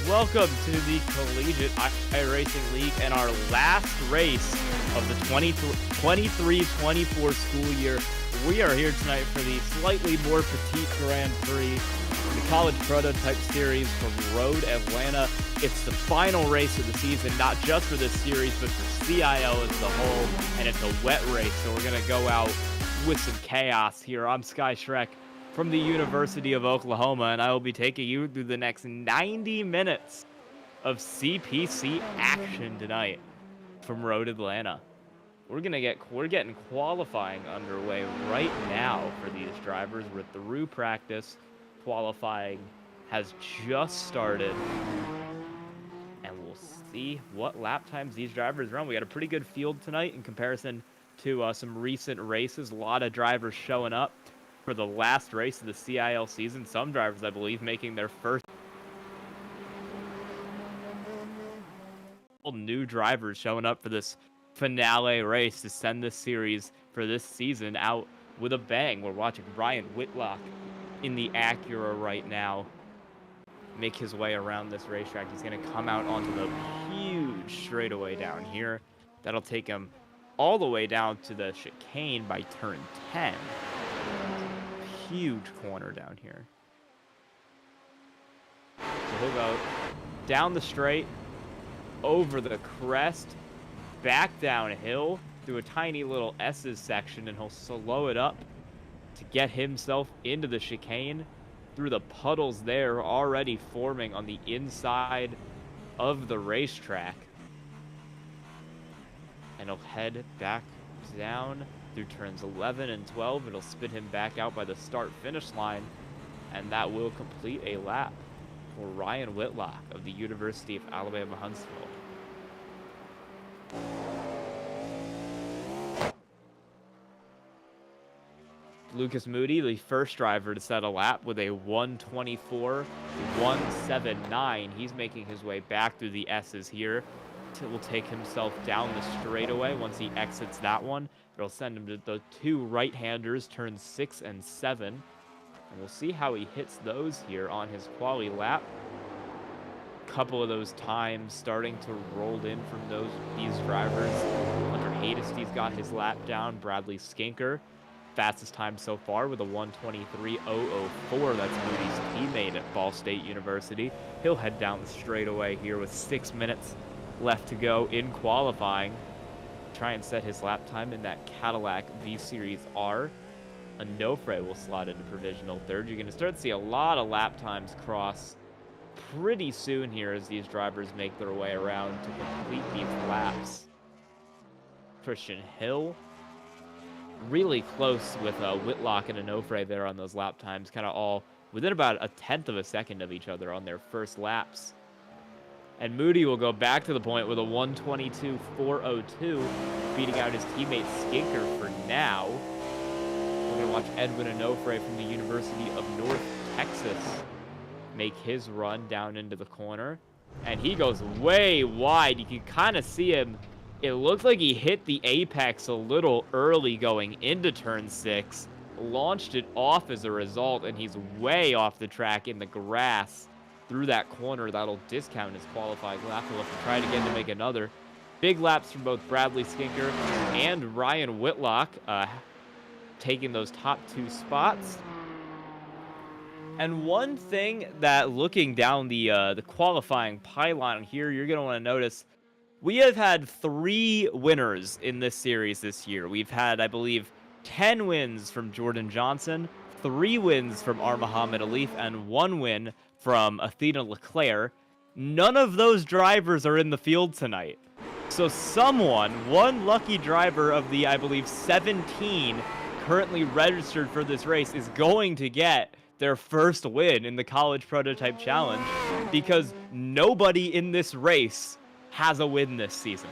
Welcome to the Collegiate iRacing League and our last race of the 23-24 school year. We are here tonight for the slightly more Petit Grand Prix, the College Prototype Series from Road Atlanta. It's the final race of the season, not just for this series, but for CIL as a whole, and it's a wet race, so we're going to go out with some chaos here. I'm Sky Shrek from the University of Oklahoma, and I will be taking you through the next 90 minutes of CPC action tonight from Road Atlanta. We're getting qualifying underway right now for these drivers. We're through practice. Qualifying has just started, and we'll see what lap times these drivers run. We got a pretty good field tonight in comparison to some recent races. A lot of drivers showing up for the last race of the CIL season. Some drivers, I believe, making their first. New drivers showing up for this finale race to send this series for this season out with a bang. We're watching Ryan Whitlock in the Acura right now make his way around this racetrack. He's going to come out onto the huge straightaway down here. That'll take him all the way down to the chicane by turn 10. Huge corner down here. So he'll go down the straight, over the crest, back downhill through a tiny little S's section, and he'll slow it up to get himself into the chicane through the puddles there already forming on the inside of the racetrack. And he'll head back down through turns 11 and 12. It'll spit him back out by the start-finish line, and that will complete a lap for Ryan Whitlock of the University of Alabama, Huntsville. Lucas Moody, the first driver to set a lap with a 1:24.179. He's making his way back through the S's here. It will take himself down the straightaway once he exits that one. It'll send him to the two right-handers, turns 6 and 7. And we'll see how he hits those here on his quali lap. Couple of those times starting to roll in from these drivers. Hunter Hadesty's got his lap down. Bradley Skinker, fastest time so far with a 1:23.004. That's Moody's teammate at Ball State University. He'll head down the straightaway here with 6 minutes left to go in qualifying. Try and set his lap time in that Cadillac V-Series R. Onofre will slot into provisional third. You're going to start to see a lot of lap times cross pretty soon here as these drivers make their way around to complete these laps. Christian Hill really close with Whitlock and Onofre there on those lap times, kind of all within about a tenth of a second of each other on their first laps. And Moody will go back to the point with a 1:22.402, beating out his teammate Skinker for now. We're going to watch Edwin Onofre from the University of North Texas make his run down into the corner. And he goes way wide. You can kind of see him. It looks like he hit the apex a little early going into turn 6, launched it off as a result, and he's way off the track in the grass through that corner. That'll discount his qualifying lap. He'll have to try it again to make another. Big laps from both Bradley Skinker and Ryan Whitlock, taking those top two spots. And one thing that, looking down the qualifying pylon here, you're going to want to notice, we have had 3 winners in this series this year. We've had, I believe, 10 wins from Jordan Johnson, 3 wins from R. Muhammad Alif, and 1 win from Athena Leclerc. None of those drivers are in the field tonight. So one lucky driver of the, I believe, 17 currently registered for this race is going to get their first win in the College Prototype Challenge, because nobody in this race has a win this season.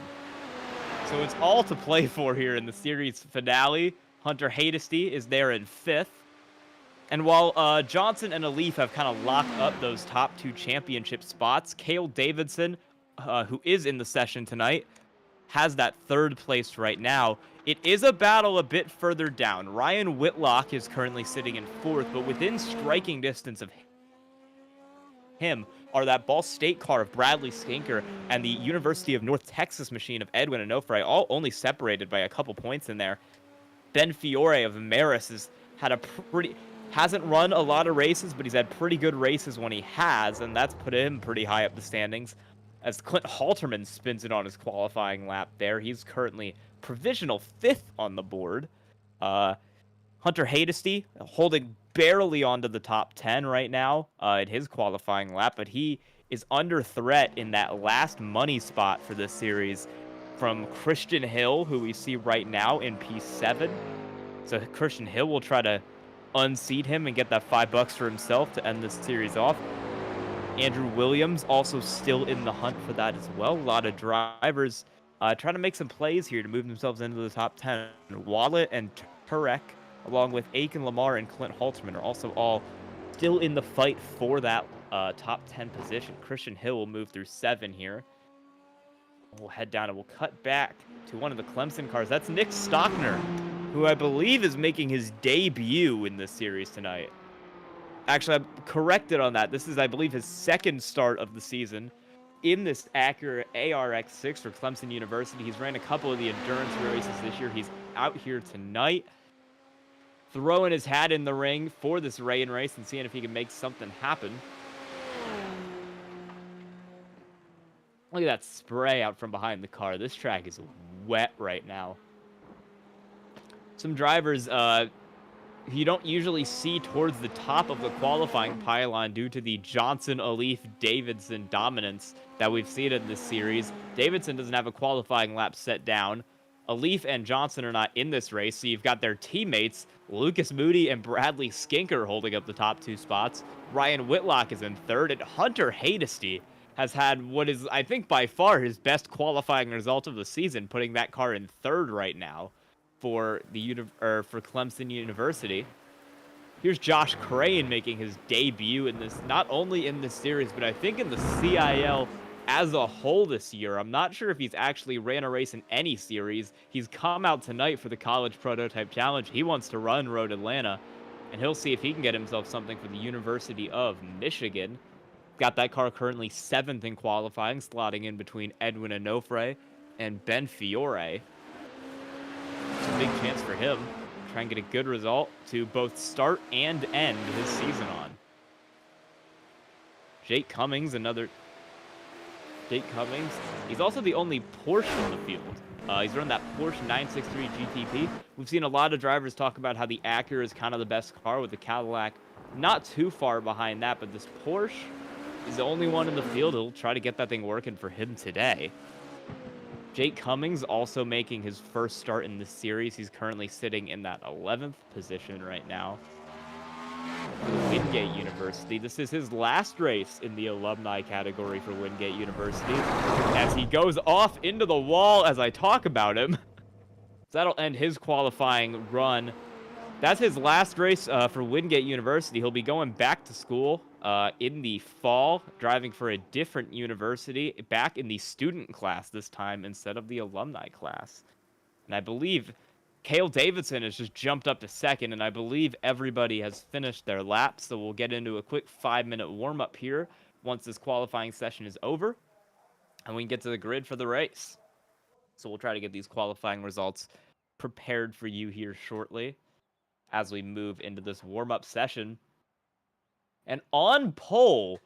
So it's all to play for here in the series finale. Hunter Hadesty is there in 5th. And while Johnson and Alif have kind of locked up those top 2 championship spots, Cale Davidson, who is in the session tonight, has that 3rd place right now. It is a battle a bit further down. Ryan Whitlock is currently sitting in 4th, but within striking distance of him are that Ball State car of Bradley Skinker and the University of North Texas machine of Edwin Onofre, all only separated by a couple points in there. Ben Fiore of Maris hasn't run a lot of races, but he's had pretty good races when he has, and that's put him pretty high up the standings. As Clint Halterman spins it on his qualifying lap there, he's currently provisional 5th on the board. Hunter Hadesty holding barely onto the top 10 right now in his qualifying lap, but he is under threat in that last money spot for this series from Christian Hill, who we see right now in P7. So Christian Hill will try to unseat him and get that $5 for himself to end this series off. Andrew Williams also still in the hunt for that as well. A lot of drivers trying to make some plays here to move themselves into the top 10. Wallet and Turek, along with Aiken Lamar and Clint Halterman, are also all still in the fight for that top 10 position. Christian Hill will move through 7 here. We'll head down and we'll cut back to one of the Clemson cars. That's Nick Stockner, who I believe is making his debut in this series tonight. Actually, I'm corrected on that. This is, I believe, his 2nd start of the season in this Acura ARX6 for Clemson University. He's ran a couple of the endurance races this year. He's out here tonight, throwing his hat in the ring for this rain race and seeing if he can make something happen. Look at that spray out from behind the car. This track is wet right now. Some drivers you don't usually see towards the top of the qualifying pylon due to the Johnson, Alif, Davidson dominance that we've seen in this series. Davidson doesn't have a qualifying lap set down. Alif and Johnson are not in this race, so you've got their teammates, Lucas Moody and Bradley Skinker, holding up the top 2 spots. Ryan Whitlock is in 3rd, and Hunter Hadesty has had what is, I think, by far his best qualifying result of the season, putting that car in 3rd right now for for Clemson University. Here's Josh Crane making his debut in this, not only in this series, but I think in the CIL as a whole this year. I'm not sure if he's actually ran a race in any series. He's come out tonight for the College Prototype Challenge. He wants to run Road Atlanta, and he'll see if he can get himself something for the University of Michigan. Got that car currently 7th in qualifying, slotting in between Edwin Onofre and Ben Fiore. It's a big chance for him to try and get a good result to both start and end his season on. Jake Cummings, he's also the only Porsche in the field. He's running that Porsche 963 GTP. We've seen a lot of drivers talk about how the Acura is kind of the best car, with the Cadillac not too far behind that, but this Porsche is the only one in the field. He'll try to get that thing working for him today. Jake Cummings also making his first start in this series. He's currently sitting in that 11th position right now. Wingate University. This is his last race in the alumni category for Wingate University, as he goes off into the wall as I talk about him. That'll end his qualifying run. That's his last race for Wingate University. He'll be going back to school in the fall, driving for a different university, back in the student class this time instead of the alumni class. And I believe Cale Davidson has just jumped up to 2nd, and I believe everybody has finished their laps, so we'll get into a quick 5-minute warm-up here once this qualifying session is over, and we can get to the grid for the race. So we'll try to get these qualifying results prepared for you here shortly as we move into this warm-up session. And on pole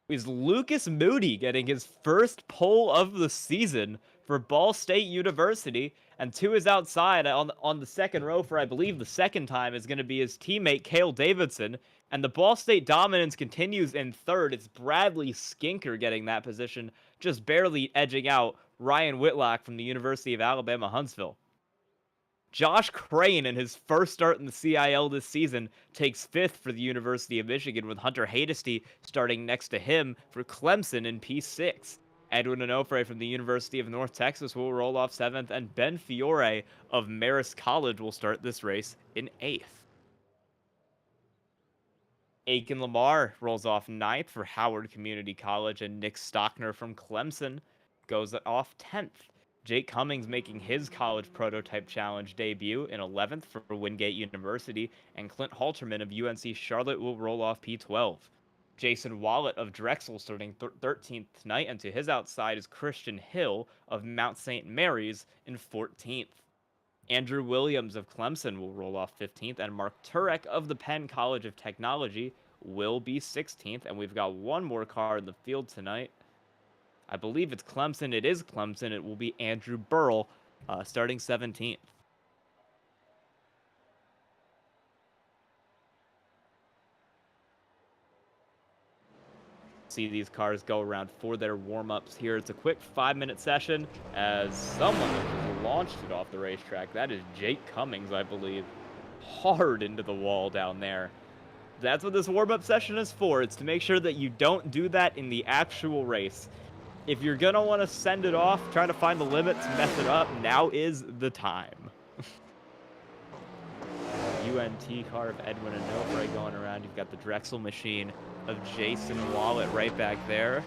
is Lucas Moody, getting his first pole of the season for Ball State University. And to his outside on the 2nd row for, I believe, the 2nd time is going to be his teammate Cale Davidson. And the Ball State dominance continues in 3rd. It's Bradley Skinker getting that position, just barely edging out Ryan Whitlock from the University of Alabama, Huntsville. Josh Crane, in his first start in the CIL this season, takes 5th for the University of Michigan, with Hunter Hadesty starting next to him for Clemson in P6. Edwin Onofre from the University of North Texas will roll off 7th, and Ben Fiore of Marist College will start this race in 8th. Aiken Lamar rolls off 9th for Howard Community College, and Nick Stockner from Clemson goes off 10th. Jake Cummings making his College Prototype Challenge debut in 11th for Wingate University, and Clint Halterman of UNC Charlotte will roll off P12. Jason Wallet of Drexel starting 13th tonight, and to his outside is Christian Hill of Mount St. Mary's in 14th. Andrew Williams of Clemson will roll off 15th, and Mark Turek of the Penn College of Technology will be 16th, and we've got one more car in the field tonight. I believe it's Clemson. It is Clemson. It will be Andrew Burrell starting 17th. See these cars go around for their warm-ups here. It's a quick 5-minute session as someone just launched it off the racetrack. That is Jake Cummings, I believe. Hard into the wall down there. That's what this warm-up session is for. It's to make sure that you don't do that in the actual race. If you're going to want to send it off, try to find the limits, mess it up, now is the time. UNT car of Edwin Onofre going around. You've got the Drexel machine of Jason Wallet right back there.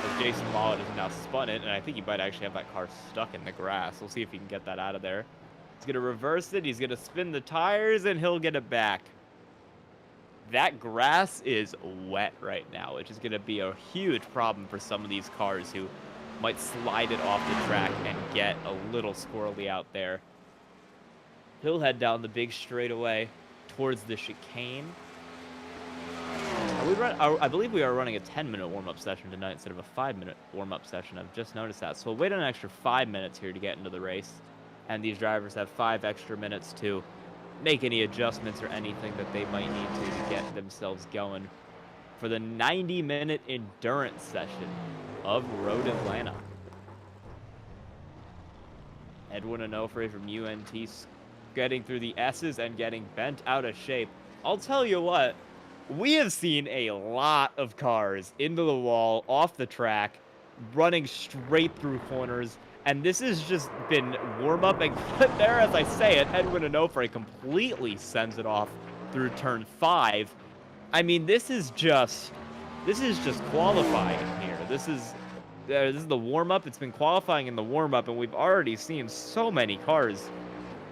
As Jason Wallet has now spun it, and I think he might actually have that car stuck in the grass. We'll see if he can get that out of there. He's going to reverse it. He's going to spin the tires, and he'll get it back. That grass is wet right now, which is going to be a huge problem for some of these cars who might slide it off the track and get a little squirrely out there. He'll head down the big straightaway towards the chicane. I believe we are running a 10-minute warm-up session tonight instead of a 5-minute warm-up session. I've just noticed that. So we'll wait an extra 5 minutes here to get into the race. And these drivers have 5 extra minutes to make any adjustments or anything that they might need to get themselves going for the 90-minute endurance session of Road Atlanta. Edwin Onofre from UNT getting through the S's and getting bent out of shape. I'll tell you what, we have seen a lot of cars into the wall, off the track, running straight through corners, and this has just been warm-up, and there, as I say it, Edwin Onofre completely sends it off through turn 5. I mean, this is just qualifying here. This is the warm-up. It's been qualifying in the warm-up, and we've already seen so many cars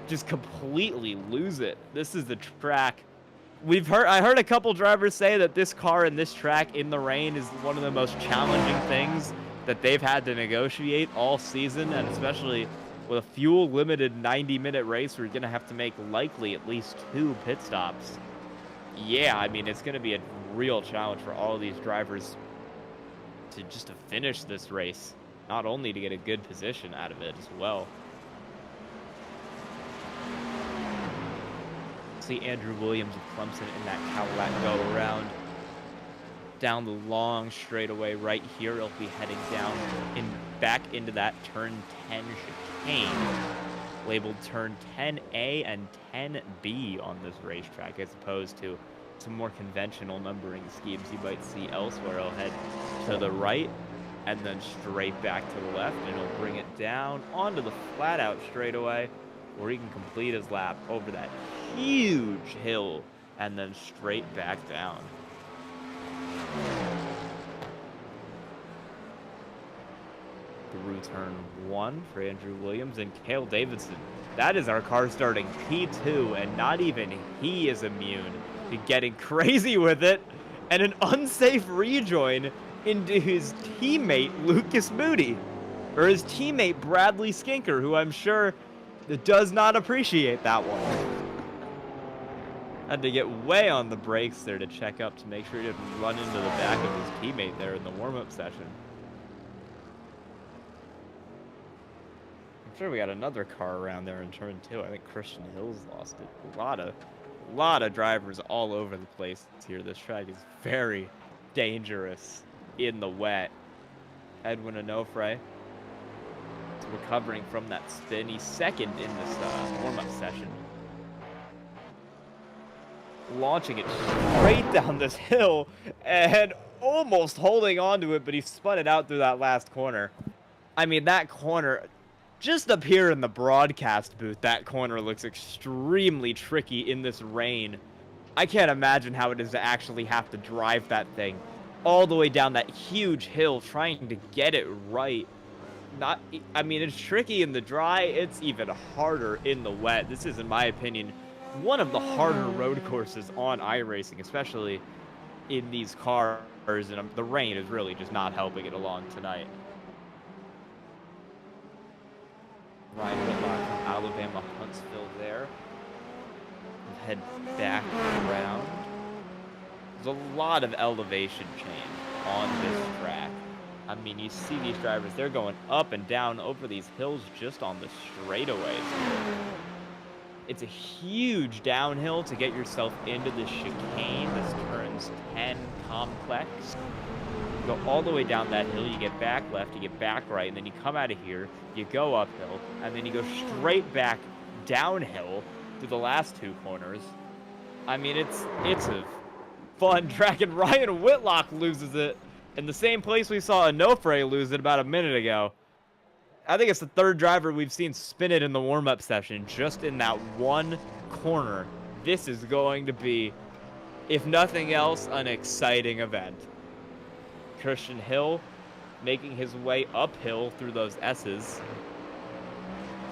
just completely lose it. This is the track. I heard a couple drivers say that this car and this track in the rain is one of the most challenging things that they've had to negotiate all season, and especially with a fuel-limited 90-minute race, we're going to have to make likely at least 2 pit stops. Yeah, I mean, it's going to be a real challenge for all of these drivers to finish this race, not only to get a good position out of it as well. See Andrew Williams of Clemson in that Cadillac go around down the long straightaway right here. He'll be heading down back into that turn 10 chicane, labeled turn 10A and 10B on this racetrack, as opposed to some more conventional numbering schemes you might see elsewhere. He'll head to the right and then straight back to the left, and he'll bring it down onto the flat out straightaway where he can complete his lap over that huge hill and then straight back down. Through turn 1 for Andrew Williams and Cale Davidson. That is our car starting P2, and not even he is immune to getting crazy with it, and an unsafe rejoin into his teammate Lucas Moody, or his teammate Bradley Skinker, who I'm sure does not appreciate that one. Had to get way on the brakes there to check up to make sure he didn't run into the back of his teammate there in the warm-up session. I'm sure we got another car around there in turn 2. I think Christian Hill's lost it. A lot of drivers all over the place here. This track is very dangerous in the wet. Edwin Onofre is recovering from that spin. He's second in this warm-up session. Launching it straight down this hill and almost holding on to it, but he spun it out through that last corner. I mean, that corner, just up here in the broadcast booth, that corner looks extremely tricky in this rain. I can't imagine how it is to actually have to drive that thing all the way down that huge hill trying to get it right. I mean, it's tricky in the dry. It's even harder in the wet. This is, in my opinion, one of the harder road courses on iRacing, especially in these cars, and the rain is really just not helping it along tonight. Ryan Whitlock from Alabama Huntsville there. We'll head back around. There's a lot of elevation change on this track. I mean, you see these drivers, they're going up and down over these hills just on the straightaways. It's a huge downhill to get yourself into the chicane. This turns 10 complex. You go all the way down that hill, you get back left, you get back right, and then you come out of here, you go uphill, and then you go straight back downhill to the last two corners. I mean, it's a fun track, and Ryan Whitlock loses it in the same place we saw Onofre lose it about a minute ago. I think it's the third driver we've seen spin it in the warm-up session, just in that one corner. This is going to be, if nothing else, an exciting event. Christian Hill making his way uphill through those S's.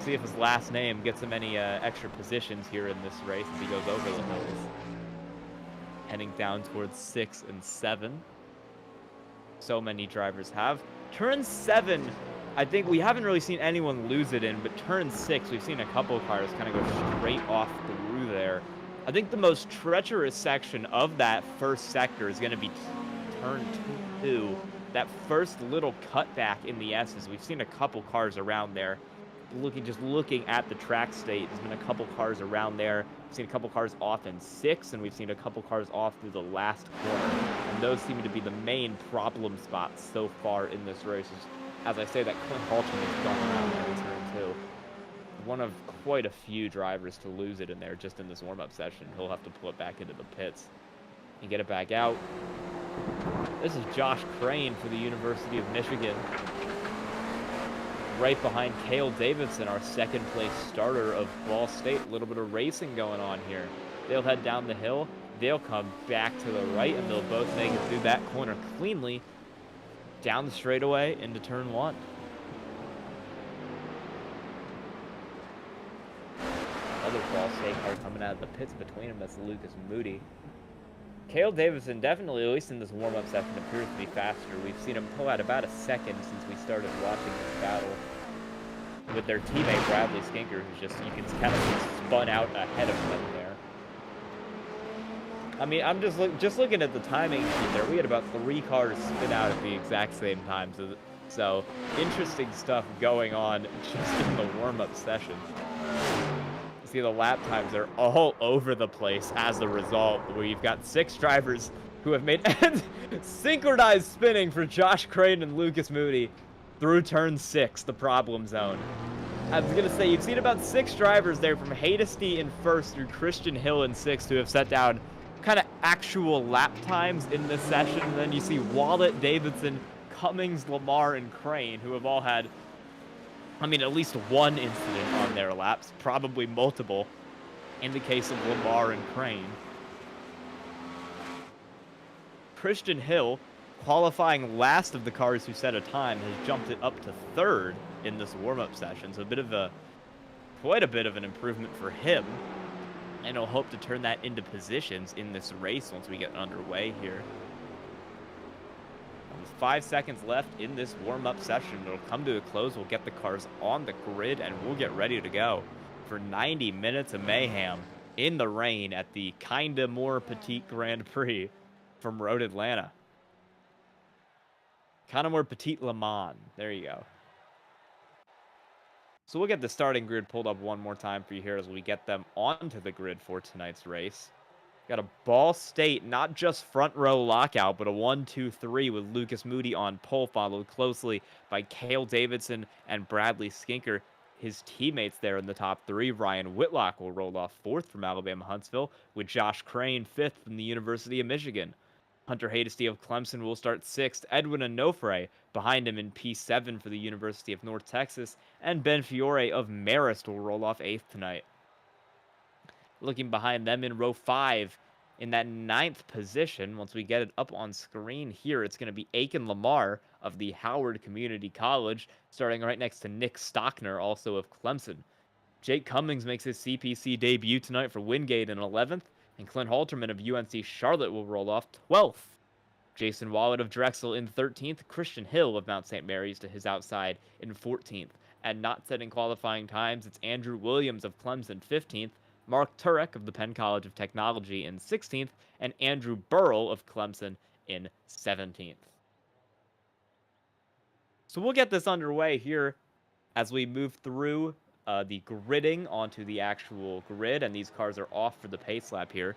See if his last name gets him any extra positions here in this race as he goes over the hills. Heading down towards 6 and 7. So many drivers have. Turn 7, I think we haven't really seen anyone lose it in, but turn 6, we've seen a couple of cars kind of go straight off through there. I think the most treacherous section of that first sector is going to be turn 2. That first little cutback in the S's. We've seen a couple cars around there. Just looking at the track state, there's been a couple cars around there. We've seen a couple cars off in 6, and we've seen a couple cars off through the last corner. And those seem to be the main problem spots so far in this race. As I say, that Clint Halton is going around there in turn 2. One of quite a few drivers to lose it in there just in this warm-up session. He'll have to pull it back into the pits and get it back out. This is Josh Crane for the University of Michigan. Right behind Cale Davidson, our second place starter of Ball State. A little bit of racing going on here. They'll head down the hill. They'll come back to the right, and they'll both make it through that corner cleanly down the straightaway into turn 1. Another Ball State car coming out of the pits between them. That's Lucas Moody. Cale Davidson definitely, at least in this warm-up session, appears to be faster. We've seen him pull out about a second since we started watching this battle with their teammate Bradley Skinker, who's just, you can kind of spun out ahead of them there. I mean, I'm just looking at the timing sheet there. We had about 3 cars spin out at the exact same time, so interesting stuff going on just in the warm-up session. See, the lap times are all over the place as a result, where you've got 6 drivers who have made synchronized spinning for Josh Crane and Lucas Moody through turn 6, the problem zone. I was going to say, you've seen about 6 drivers there from Hainesty in 1st through Christian Hill in 6th who have set down kind of actual lap times in this session. And then you see Wallet, Davidson, Cummings, Lamar, and Crane, who have all had, I mean, at least one incident on their laps, probably multiple, in the case of Lamar and Crane. Christian Hill, qualifying last of the cars who set a time, has jumped it up to 3rd in this warm-up session, so quite a bit of an improvement for him, and he'll hope to turn that into positions in this race once we get underway here. With 5 seconds left in this warm-up session, it'll come to a close. We'll get the cars on the grid, and we'll get ready to go for 90 minutes of mayhem in the rain at the kinda more Petit Grand Prix from Road Atlanta. Kinda more Petit Le Mans. There you go. So we'll get the starting grid pulled up one more time for you here as we get them onto the grid for tonight's race. Got a Ball State, not just front row lockout, but a 1-2-3 with Lucas Moody on pole, followed closely by Cale Davidson and Bradley Skinker. His teammates there in the top 3. Ryan Whitlock will roll off 4th from Alabama Huntsville, with Josh Crane 5th from the University of Michigan. Hunter Hainesty of Clemson will start 6th. Edwin Onofre behind him in P7 for the University of North Texas. And Ben Fiore of Marist will roll off 8th tonight. Looking behind them in row 5 in that 9th position, once we get it up on screen here, it's going to be Aiken Lamar of the Howard Community College, starting right next to Nick Stockner, also of Clemson. Jake Cummings makes his CPC debut tonight for Wingate in 11th, and Clint Halterman of UNC Charlotte will roll off 12th. Jason Wallet of Drexel in 13th, Christian Hill of Mount St. Mary's to his outside in 14th. And not setting qualifying times, it's Andrew Williams of Clemson 15th, Mark Turek of the Penn College of Technology in 16th, and Andrew Burrell of Clemson in 17th. So we'll get this underway here as we move through the gridding onto the actual grid, and these cars are off for the pace lap here.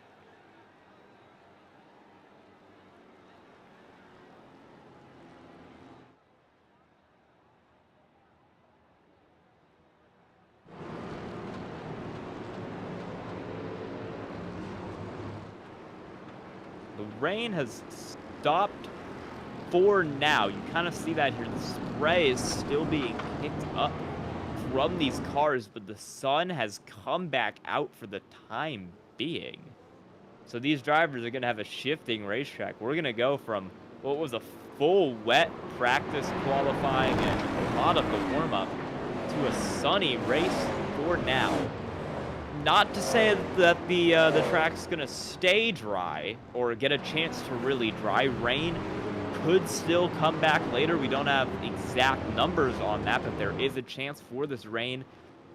The rain has stopped for now. You kind of see that here. The spray is still being picked up from these cars, but the sun has come back out for the time being. So these drivers are going to have a shifting racetrack. We're going to go from what was a full wet practice qualifying and a lot of the warm-up to a sunny race for now. Not to say that the track's going to stay dry or get a chance to really dry. Rain could still come back later. We don't have exact numbers on that, but there is a chance for this rain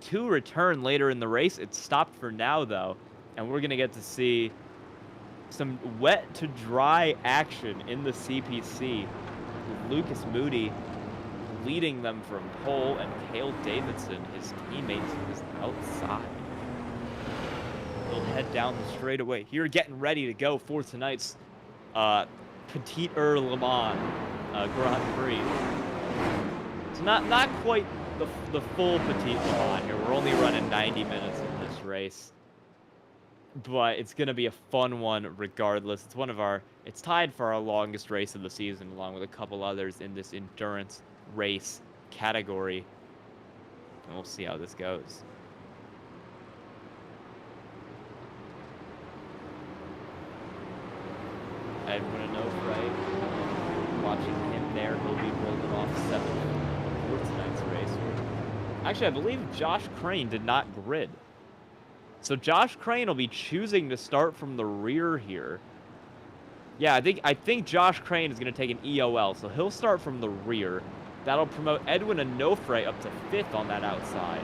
to return later in the race. It's stopped for now, though, and we're going to get to see some wet to dry action in the CPC, with Lucas Moody leading them from pole and Cale Davidson, his teammates, is outside. They'll head down the straightaway here, getting ready to go for tonight's Petit Le Mans Grand Prix. It's not quite the full Petit Le Mans here. We're only running 90 minutes in this race, but it's gonna be a fun one regardless. It's tied for our longest race of the season, along with a couple others in this endurance race category, and we'll see how this goes. Edwin Onofre, watching him there, he'll be rolling off 7th for tonight's race. Actually, I believe Josh Crane did not grid. So Josh Crane will be choosing to start from the rear here. Yeah, I think Josh Crane is going to take an EOL, so he'll start from the rear. That'll promote Edwin Onofre up to 5th on that outside.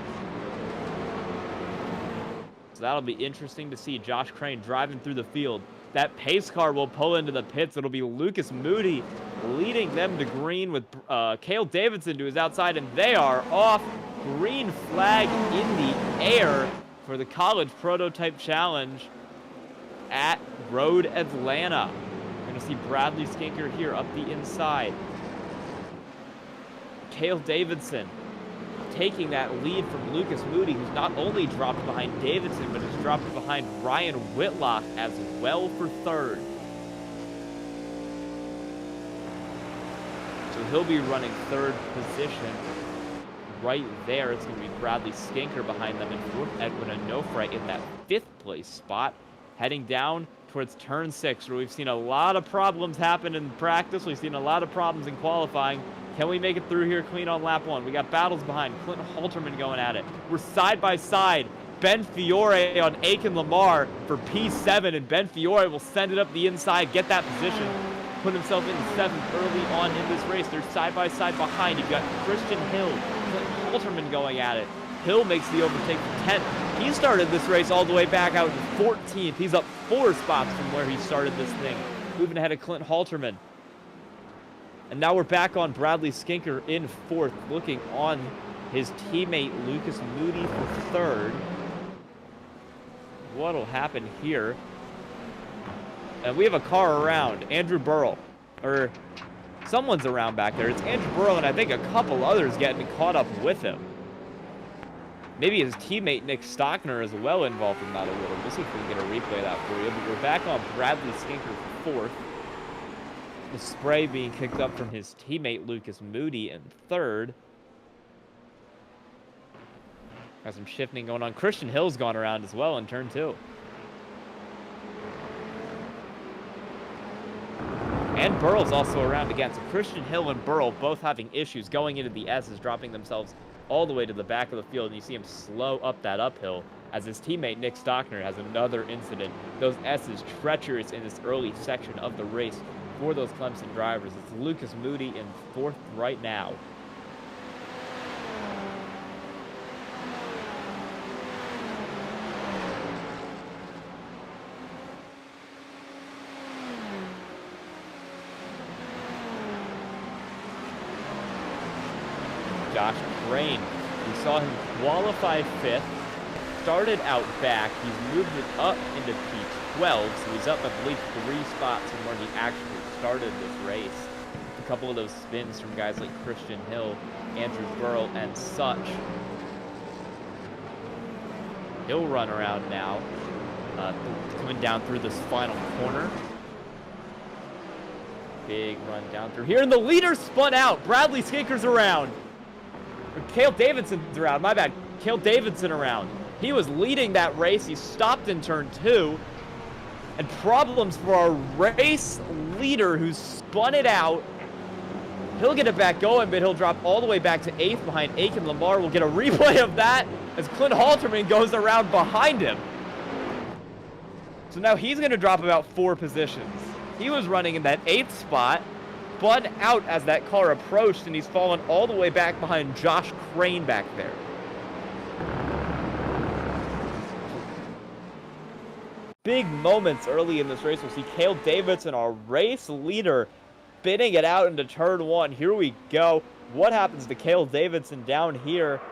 So that'll be interesting to see Josh Crane driving through the field. That pace car will pull into the pits. It'll be Lucas Moody leading them to green with Cale Davidson to his outside, and they are off. Green flag in the air for the College Prototype Challenge at Road Atlanta. We're going to see Bradley Skinker here up the inside. Cale Davidson taking that lead from Lucas Moody, who's not only dropped behind Davidson, but has dropped behind Ryan Whitlock as well for 3rd. So he'll be running 3rd position right there. It's going to be Bradley Skinker behind them, and 4th Edwin Onofre in that 5th place spot, heading down towards turn 6, where we've seen a lot of problems happen in practice. We've seen a lot of problems in qualifying. Can we make it through here clean on lap 1? We got battles behind. Clint Halterman going at it. We're side by side. Ben Fiore on Aiken Lamar for P7, and Ben Fiore will send it up the inside, get that position, put himself in 7th early on in this race. They're side by side behind. You've got Christian Hill, Clint Halterman going at it. Hill makes the overtake for 10th. He started this race all the way back out in 14th. He's up 4 spots from where he started this thing, moving ahead of Clint Halterman. And now we're back on Bradley Skinker in 4th, looking on his teammate Lucas Moody for 3rd. What'll happen here? And we have a car around. Andrew Burrell, or someone's around back there. It's Andrew Burrell, and I think a couple others getting caught up with him. Maybe his teammate Nick Stockner is well involved in that a little. We'll see if we can get a replay of that for you. But we're back on Bradley Skinker for 4th. The spray being kicked up from his teammate Lucas Moody in 3rd. Got some shifting going on. Christian Hill's gone around as well in turn 2. And Burrell's also around again. So Christian Hill and Burrell both having issues going into the S's, dropping themselves all the way to the back of the field, and you see him slow up that uphill as his teammate Nick Stockner has another incident. Those S's treacherous in this early section of the race for those Clemson drivers. It's Lucas Moody in 4th right now. Josh Crane, we saw him qualify 5th, started out back, he's moved it up into P12, so he's up, I believe, 3 spots from where he actually started this race. A couple of those spins from guys like Christian Hill, Andrew Burrell, and such. He'll run around now, coming down through this final corner. Big run down through here, and the leader spun out. Bradley Skinker's around. Cale Davidson's around, my bad. Cale Davidson around. He was leading that race. He stopped in turn 2. And problems for our race leader who spun it out. He'll get it back going, but he'll drop all the way back to 8th behind Aiken Lamar. We'll get a replay of that as Clint Halterman goes around behind him. So now he's going to drop about 4 positions. He was running in that 8th spot, spun out as that car approached, and he's fallen all the way back behind Josh Crane back there. Big moments early in this race. We'll see Cale Davidson, our race leader, spinning it out into turn 1. Here we go. What happens to Cale Davidson down here?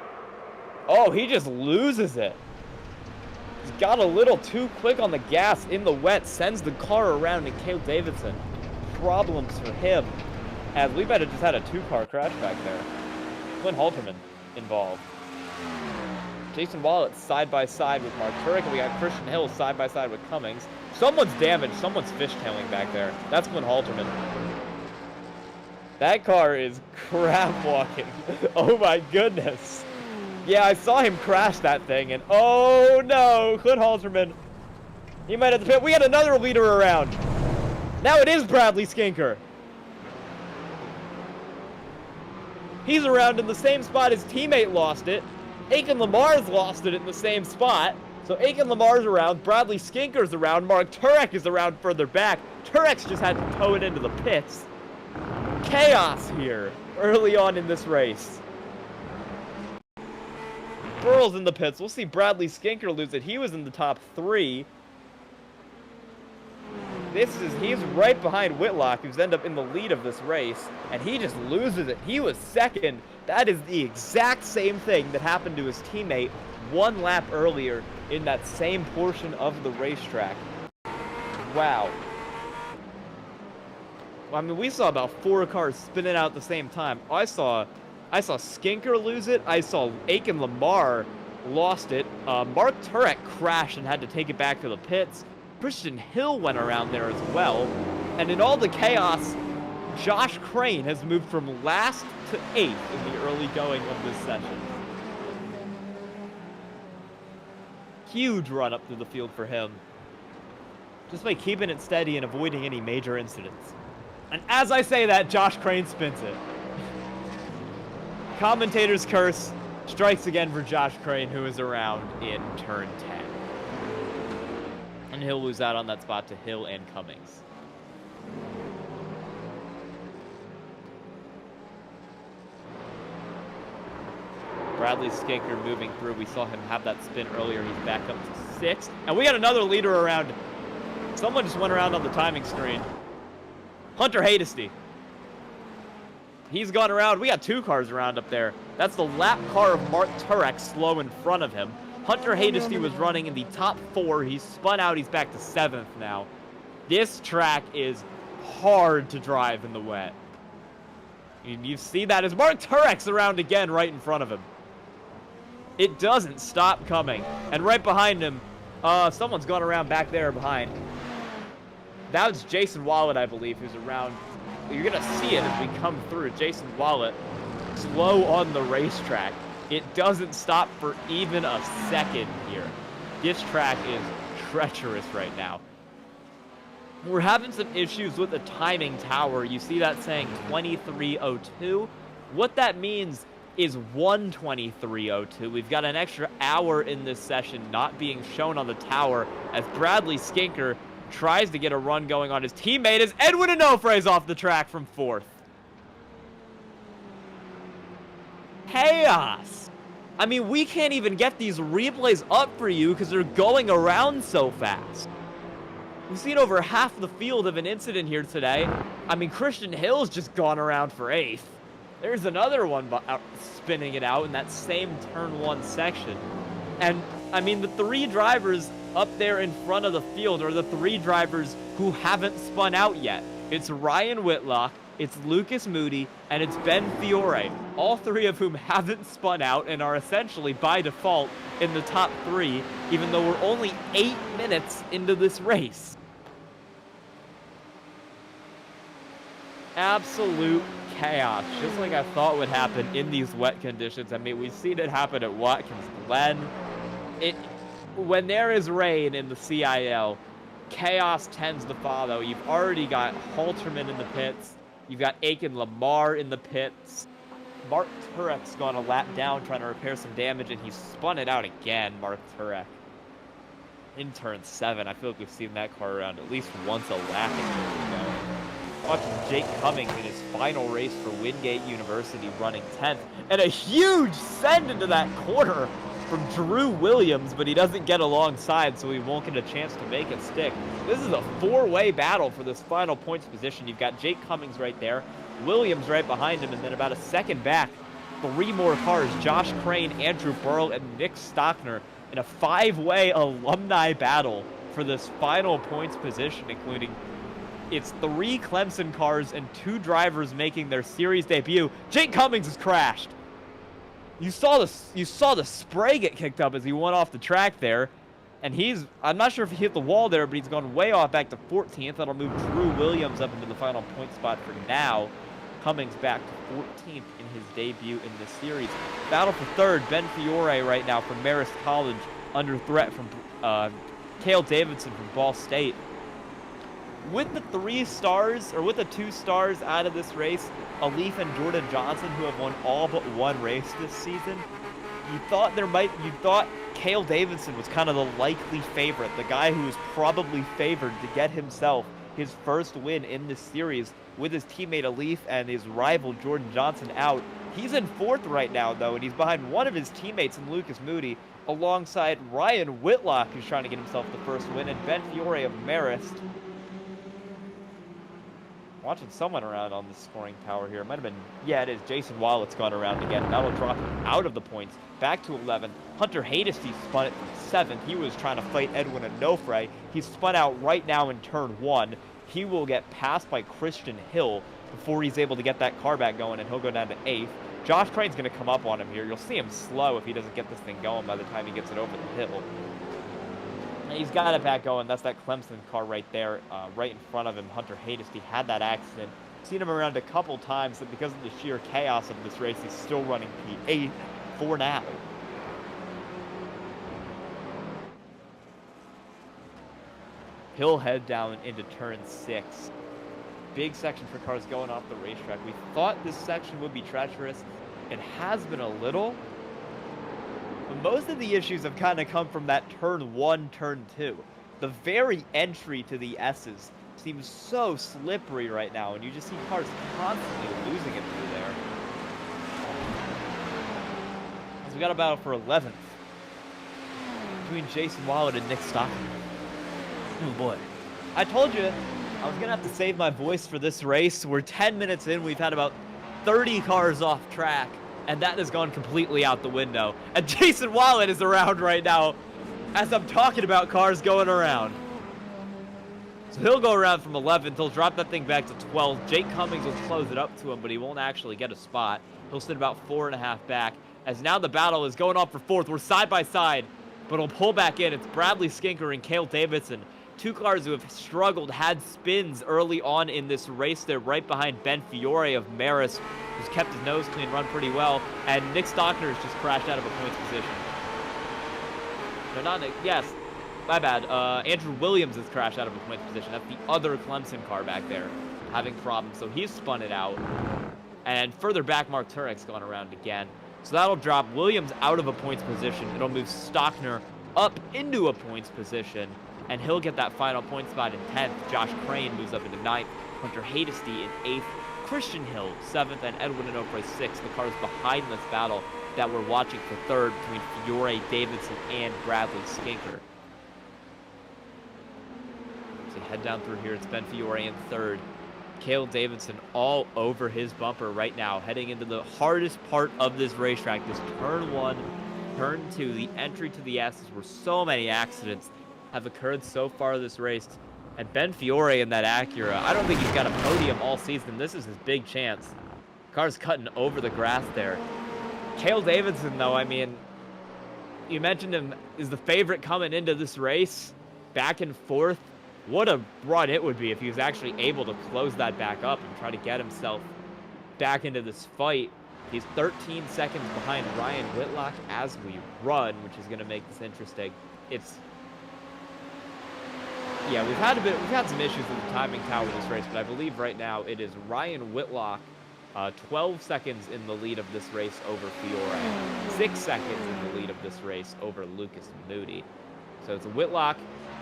Oh, he just loses it. He's got a little too quick on the gas in the wet, sends the car around, and Cale Davidson, problems for him, as we might have just had a 2-car crash back there. Clint Halterman involved. Jason Wallet side by side with Mark Turek, and we got Christian Hill side by side with Cummings. Someone's damaged. Someone's fishtailing back there. That's Clint Halterman. That car is crap walking. Oh my goodness. Yeah, I saw him crash that thing, and oh no, Clint Halterman. He might have to pit. We had another leader around. Now it is Bradley Skinker. He's around in the same spot his teammate lost it. Aiken Lamar's lost it in the same spot. So Aiken Lamar's around, Bradley Skinker's around, Mark Turek is around further back. Turek's just had to tow it into the pits. Chaos here early on in this race. Burrell's in the pits. We'll see Bradley Skinker lose it. He was in the top 3. He's right behind Whitlock, who's ended up in the lead of this race, and he just loses it. He was second. That is the exact same thing that happened to his teammate 1 lap earlier in that same portion of the racetrack. Wow. I mean, we saw about 4 cars spinning out at the same time. I saw Skinker lose it. I saw Aiken Lamar lost it. Mark Turek crashed and had to take it back to the pits. Christian Hill went around there as well. And in all the chaos, Josh Crane has moved from last to 8th in the early going of this session. Huge run up through the field for him, just by keeping it steady and avoiding any major incidents. And as I say that, Josh Crane spins it. Commentator's curse strikes again for Josh Crane, who is around in turn 10. And he'll lose out on that spot to Hill and Cummings. Bradley Skinker moving through. We saw him have that spin earlier. He's back up to 6th. And we got another leader around. Someone just went around on the timing screen. Hunter Hadesty. He's gone around. We got 2 cars around up there. That's the lap car of Mark Turek slow in front of him. Hunter Hadesty was running in the top 4. He's spun out. He's back to 7th now. This track is hard to drive in the wet. You see that as Mark Turek's around again right in front of him. It doesn't stop coming. And right behind him, someone's gone around back there behind. That was Jason Wallet, I believe, who's around. You're going to see it as we come through. Jason Wallet, slow on the racetrack. It doesn't stop for even a second here. This track is treacherous right now. We're having some issues with the timing tower. You see that saying 23:02? What that means is 1:23:02. We've got an extra hour in this session not being shown on the tower as Bradley Skinker tries to get a run going on his teammate as Edwin Onofre's off the track from 4th. Chaos! I mean, we can't even get these replays up for you because they're going around so fast. We've seen over half the field of an incident here today. I mean, Christian Hill's just gone around for 8th. There's another one spinning it out in that same turn 1 section. And, I mean, the 3 drivers up there in front of the field are the 3 drivers who haven't spun out yet. It's Ryan Whitlock, it's Lucas Moody, and it's Ben Fiore. All 3 of whom haven't spun out and are essentially, by default, in the top 3, even though we're only 8 minutes into this race. Absolute chaos, just like I thought would happen in these wet conditions. I mean, we've seen it happen at Watkins Glen. When there is rain in the CIL, chaos tends to follow. You've already got Halterman in the pits. You've got Aiken Lamar in the pits. Mark Turek's gone a lap down trying to repair some damage, and he's spun it out again, Mark Turek. In turn 7, I feel like we've seen that car around at least once a lap. Watching Jake Cummings in his final race for Wingate University running 10th. And a huge send into that corner from Drew Williams, but he doesn't get alongside, so he won't get a chance to make it stick. This is a 4-way battle for this final points position. You've got Jake Cummings right there, Williams right behind him, and then about a second back, 3 more cars, Josh Crane, Andrew Burl, and Nick Stockner in a 5-way alumni battle for this final points position, including it's 3 Clemson cars and 2 drivers making their series debut. Jake Cummings has crashed. You saw the spray get kicked up as he went off the track there. And I'm not sure if he hit the wall there, but he's gone way off back to 14th. That'll move Drew Williams up into the final point spot for now. Cummings back to 14th in his debut in this series. Battle for 3rd, Ben Fiore right now from Marist College, under threat from Cale Davidson from Ball State. With the 3 stars, or with the 2 stars out of this race, Alif and Jordan Johnson, who have won all but 1 race this season, you thought Cale Davidson was kind of the likely favorite, the guy who was probably favored to get himself his first win in this series with his teammate Alif and his rival Jordan Johnson out. He's in 4th right now, though, and he's behind one of his teammates in Lucas Moody, alongside Ryan Whitlock, who's trying to get himself the first win, and Ben Fiore of Marist. Watching someone around on the scoring tower here. It might have been, yeah, it is. Jason Wallett's gone around again. That'll drop him out of the points. Back to 11. Hunter Hadesty spun it from 7th. He was trying to fight Edwin Onofre. He's spun out right now in turn 1. He will get passed by Christian Hill before he's able to get that car back going, and he'll go down to 8th. Josh Crane's going to come up on him here. You'll see him slow if he doesn't get this thing going by the time he gets it over the hill. He's got it back going. That's that Clemson car right there, right in front of him. Hunter Hadesty had that accident. Seen him around a couple times, but because of the sheer chaos of this race, he's still running P8 for now. He'll head down into turn 6. Big section for cars going off the racetrack. We thought this section would be treacherous. It has been a little. But most of the issues have kind of come from that turn 1, turn 2. The very entry to the S's seems so slippery right now, and you just see cars constantly losing it through there. So we got a battle for 11th between Jason Wallet and Nick Stockton. Oh boy. I told you I was going to have to save my voice for this race. We're 10 minutes in. We've had about 30 cars off track, and that has gone completely out the window. And Jason Wallet is around right now as I'm talking about cars going around. So he'll go around from 11th. He'll drop that thing back to 12th. Jake Cummings will close it up to him, but he won't actually get a spot. He'll sit about 4.5 back. As now the battle is going on for 4th. We're side by side, but he'll pull back in. It's Bradley Skinker and Cale Davidson. 2 cars who have struggled, had spins early on in this race. They're right behind Ben Fiore of Marist, who's kept his nose clean, run pretty well. And Nick Stockner has just crashed out of a points position. No, not Nick. Yes, my bad. Andrew Williams has crashed out of a points position. That's the other Clemson car back there having problems. So he's spun it out. And further back, Mark Turek's gone around again. So that'll drop Williams out of a points position. It'll move Stockner up into a points position, and he'll get that final point spot in 10th. Josh Crane moves up into 9th. Hunter Hadesty in 8th. Christian Hill 7th, and Edwin Onofre 6th. The cars behind this battle that we're watching for 3rd between Fiore, Davidson, and Bradley Skinker. So head down through here. It's Ben Fiore in 3rd. Cale Davidson all over his bumper right now, heading into the hardest part of this racetrack, this turn 1, turn 2, the entry to the S's, where so many accidents have occurred so far this race. And Ben Fiore in that Acura, I don't think he's got a podium all season. This is his big chance. Car's cutting over the grass there. Cale Davidson, though, I mean, you mentioned him is the favorite coming into this race, back and forth. What a run it would be if he was actually able to close that back up and try to get himself back into this fight. He's 13 seconds behind Ryan Whitlock as we run, which is going to make this interesting. Yeah, we've had some issues with the timing tower this race, but I believe right now it is Ryan Whitlock, 12 seconds in the lead of this race over Fiore, 6 seconds in the lead of this race over Lucas Moody. So it's Whitlock,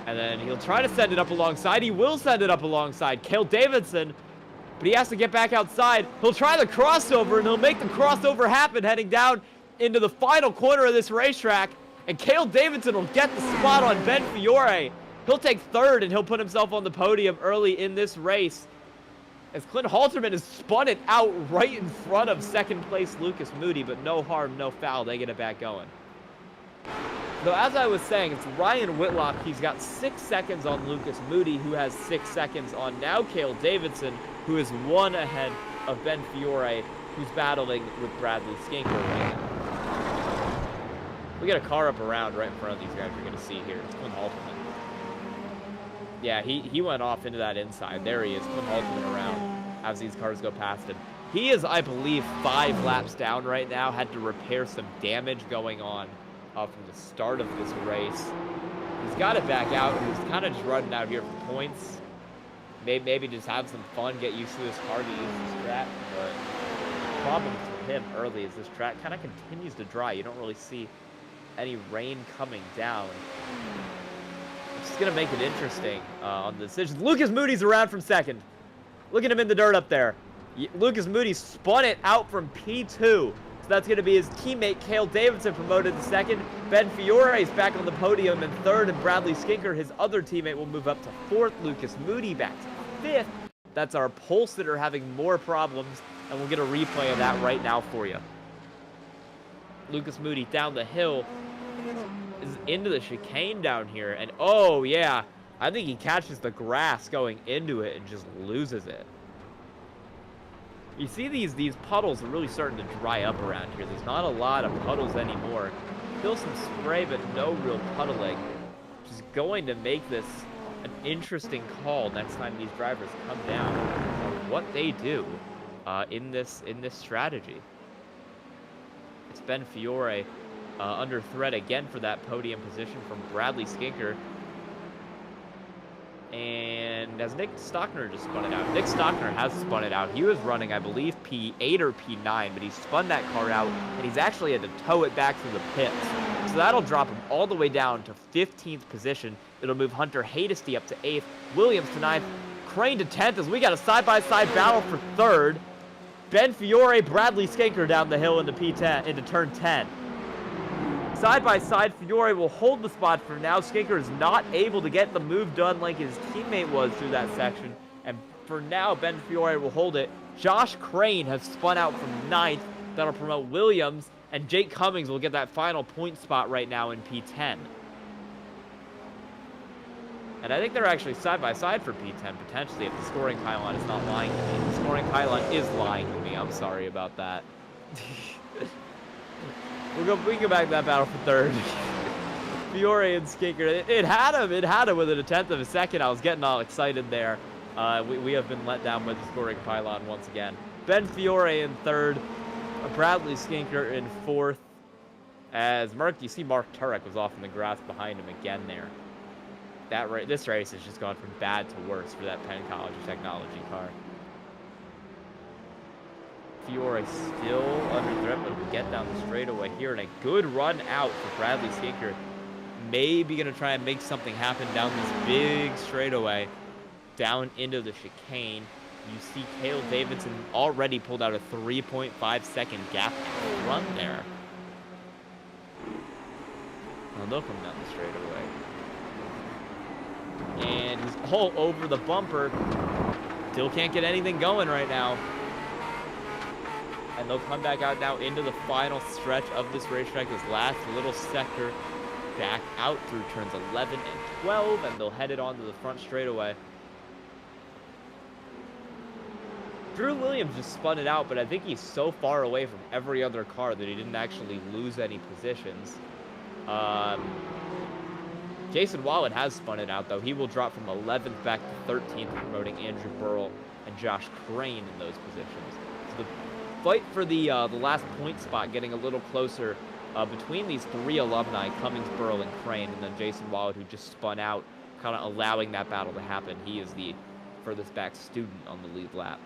and then he'll try to send it up alongside. He will send it up alongside Cale Davidson, but he has to get back outside. He'll try the crossover, and he'll make the crossover happen heading down into the final corner of this racetrack, and Cale Davidson will get the spot on Ben Fiore. He'll take 3rd, and he'll put himself on the podium early in this race, as Clint Halterman has spun it out right in front of 2nd place Lucas Moody, but no harm, no foul. They get it back going. Though, as I was saying, it's Ryan Whitlock. He's got 6 seconds on Lucas Moody, who has 6 seconds on now Cale Davidson, who is 1 ahead of Ben Fiore, who's battling with Bradley Skinker right now. We got a car up around right in front of these guys you're going to see here. It's Clint Halterman. Yeah, he went off into that inside. There he is, Clint Halterman around as these cars go past him. He is, I believe, 5 laps down right now. Had to repair some damage going on from the start of this race. He's got it back out. He's kind of just running out here for points. Maybe just have some fun, get used to this car, get used to this track. But the problem for him early is this track kind of continues to dry. You don't really see any rain coming down. It's going to make it interesting on the decisions. Lucas Moody's around from 2nd. Look at him in the dirt up there. Lucas Moody spun it out from P2. So that's going to be his teammate, Cale Davidson, promoted to 2nd. Ben Fiore is back on the podium in 3rd, and Bradley Skinker, his other teammate, will move up to 4th. Lucas Moody back to 5th. That's our pole sitter having more problems, and we'll get a replay of that right now for you. Lucas Moody down the hill is into the chicane down here, and oh yeah, I think he catches the grass going into it and just loses it. You see these puddles are really starting to dry up around here. There's not a lot of puddles anymore. Still some spray, but no real puddling, which is going to make this an interesting call next time these drivers come down on what they do in this strategy. It's Ben Fiore under threat again for that podium position from Bradley Skinker. And as Nick Stockner just spun it out. Nick Stockner has spun it out. He was running, I believe, P8 or P9, but he spun that car out, and he's actually had to tow it back through the pits. So that'll drop him all the way down to 15th position. It'll move Hunter Hadesty up to 8th, Williams to 9th, Crane to 10th, as we got a side-by-side battle for 3rd. Ben Fiore, Bradley Skinker down the hill into P10, into turn 10. Side-by-side, Fiore will hold the spot for now. Skinker is not able to get the move done like his teammate was through that section. And for now, Ben Fiore will hold it. Josh Crane has spun out from 9th. That'll promote Williams. And Jake Cummings will get that final point spot right now in P10. And I think they're actually side-by-side for P10, potentially, if the scoring pylon is not lying to me. The scoring pylon is lying to me. I'm sorry about that. We can go back to that battle for 3rd. Fiore and Skinker. It had him within a 10th of a second. I was getting all excited there. We have been let down by the scoring pylon once again. Ben Fiore in 3rd. Bradley Skinker in 4th. As you see Mark Turek was off in the grass behind him again there. This race has just gone from bad to worse for that Penn College Technology car. Fiore still under threat, but will get down the straightaway here. And a good run out for Bradley Skinker. Maybe going to try and make something happen down this big straightaway, down into the chicane. You see Cale Davidson already pulled out a 3.5-second gap in front there. Now they'll come down the straightaway. And he's all over the bumper. Still can't get anything going right now. And they'll come back out now into the final stretch of this racetrack, this last little sector. Back out through turns 11 and 12, and they'll head it onto the front straightaway. Drew Williams just spun it out, but I think he's so far away from every other car that he didn't actually lose any positions. Jason Wallen has spun it out, though. He will drop from 11th back to 13th, promoting Andrew Burrell and Josh Crane in those positions. So the fight for the last point spot getting a little closer between these three alumni, Cummings, Burrell, and Crane, and then Jason Wallen, who just spun out, kind of allowing that battle to happen. He is the furthest back student on the lead lap.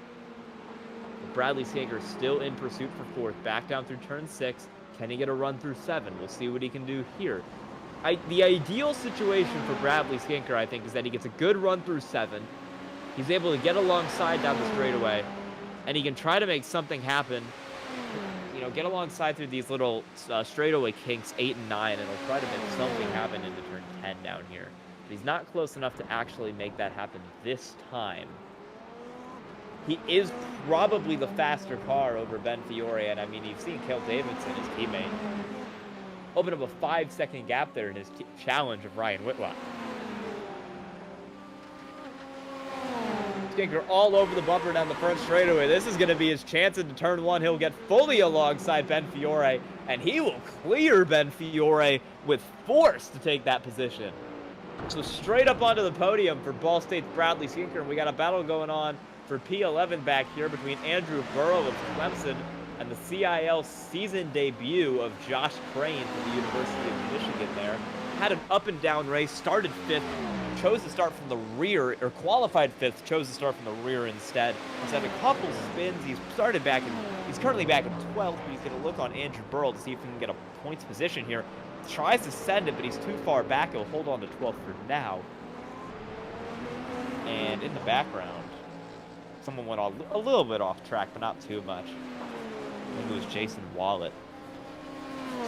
Bradley Skinker still in pursuit for fourth, back down through turn 6. Can he get a run through 7? We'll see what he can do here. The ideal situation for Bradley Skinker, I think, is that he gets a good run through 7. He's able to get alongside down the straightaway, and he can try to make something happen. You know, get alongside through these little straightaway kinks 8 and 9, and he'll try to make something happen into turn 10 down here. But he's not close enough to actually make that happen this time. He is probably the faster car over Ben Fiore, and I mean, you've seen Cale Davidson, his teammate, open up a 5-second gap there in his challenge of Ryan Whitlock. Skinker all over the bumper down the front straightaway. This is going to be his chance into turn 1. He'll get fully alongside Ben Fiore, and he will clear Ben Fiore with force to take that position. So straight up onto the podium for Ball State's Bradley Skinker, and we got a battle going on for P11 back here between Andrew Burrell of Clemson and the CIL season debut of Josh Crane from the University of Michigan there. Had an up and down race, started 5th, chose to start from the rear, or qualified 5th, chose to start from the rear instead. He's had a couple spins. He's started back in, he's currently back in 12th, but he's going to look on Andrew Burrell to see if he can get a points position here. Tries to send it, but he's too far back. He'll hold on to 12th for now. And in the background, someone went a little bit off track, but not too much. I think it was Jason Wallet.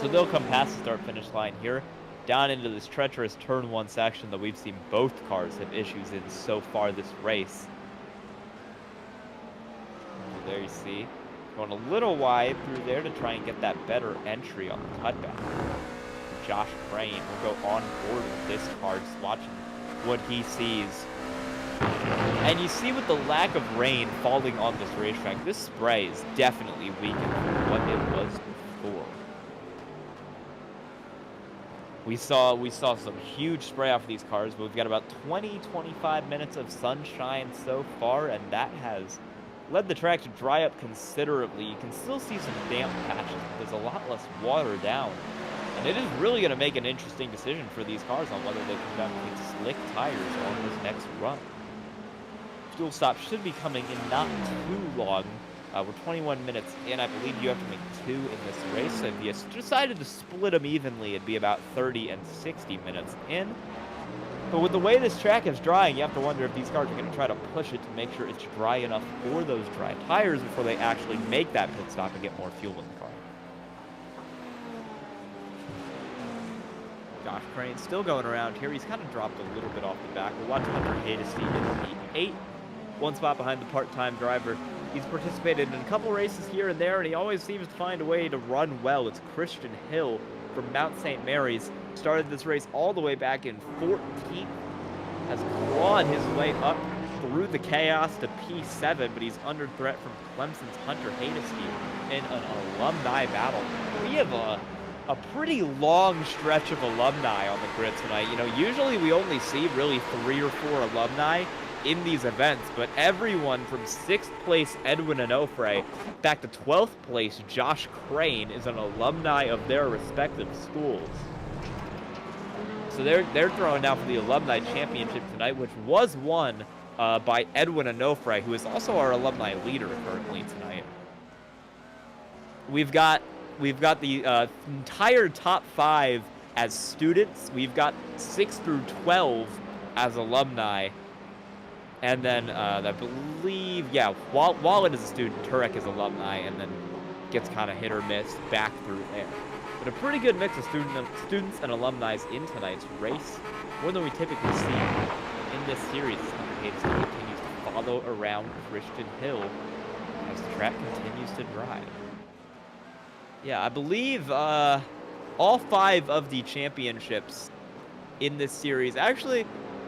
So they'll come past the start-finish line here, down into this treacherous turn 1 section that we've seen both cars have issues in so far this race. So there you see, going a little wide through there to try and get that better entry on the cutback. Josh Crane will go on board with this car, just watching what he sees. And you see with the lack of rain falling on this racetrack, this spray is definitely weakened from what it was before. We saw some huge spray off of these cars, but we've got about 20-25 minutes of sunshine so far, and that has led the track to dry up considerably. You can still see some damp patches, but there's a lot less water down. And it is really going to make an interesting decision for these cars on whether they come down with slick tires on this next run. Fuel stop should be coming in not too long. We're 21 minutes in. I believe you have to make 2 in this race. So if you decided to split them evenly, it'd be about 30 and 60 minutes in. But with the way this track is drying, you have to wonder if these cars are going to try to push it to make sure it's dry enough for those dry tires before they actually make that pit stop and get more fuel in the car. Josh Crane still going around here. He's kind of dropped a little bit off the back. We'll watch Hunter Hadesty in P8. 1 spot behind the part-time driver. He's participated in a couple races here and there, and he always seems to find a way to run well. It's Christian Hill from Mount St. Mary's. Started this race all the way back in 14th. Has clawed his way up through the chaos to P7, but he's under threat from Clemson's Hunter Hadesty in an alumni battle. We have a pretty long stretch of alumni on the grid tonight. You know, usually we only see really 3 or 4 alumni in these events, but everyone from 6th place Edwin Onofre back to 12th place Josh Crane is an alumni of their respective schools. So they're throwing out for the alumni championship tonight, which was won by Edwin Onofre, who is also our alumni leader currently tonight. we've got the entire top 5 as students. We've got 6 through 12 as alumni. And then I believe, yeah, Wallet is a student, Turek is alumni, and then gets kind of hit or miss back through there. But a pretty good mix of students and alumni in tonight's race, more than we typically see in this series. Hunter Hayes continues to follow around Christian Hill as the track continues to dry. Yeah, I believe all 5 of the championships in this series, actually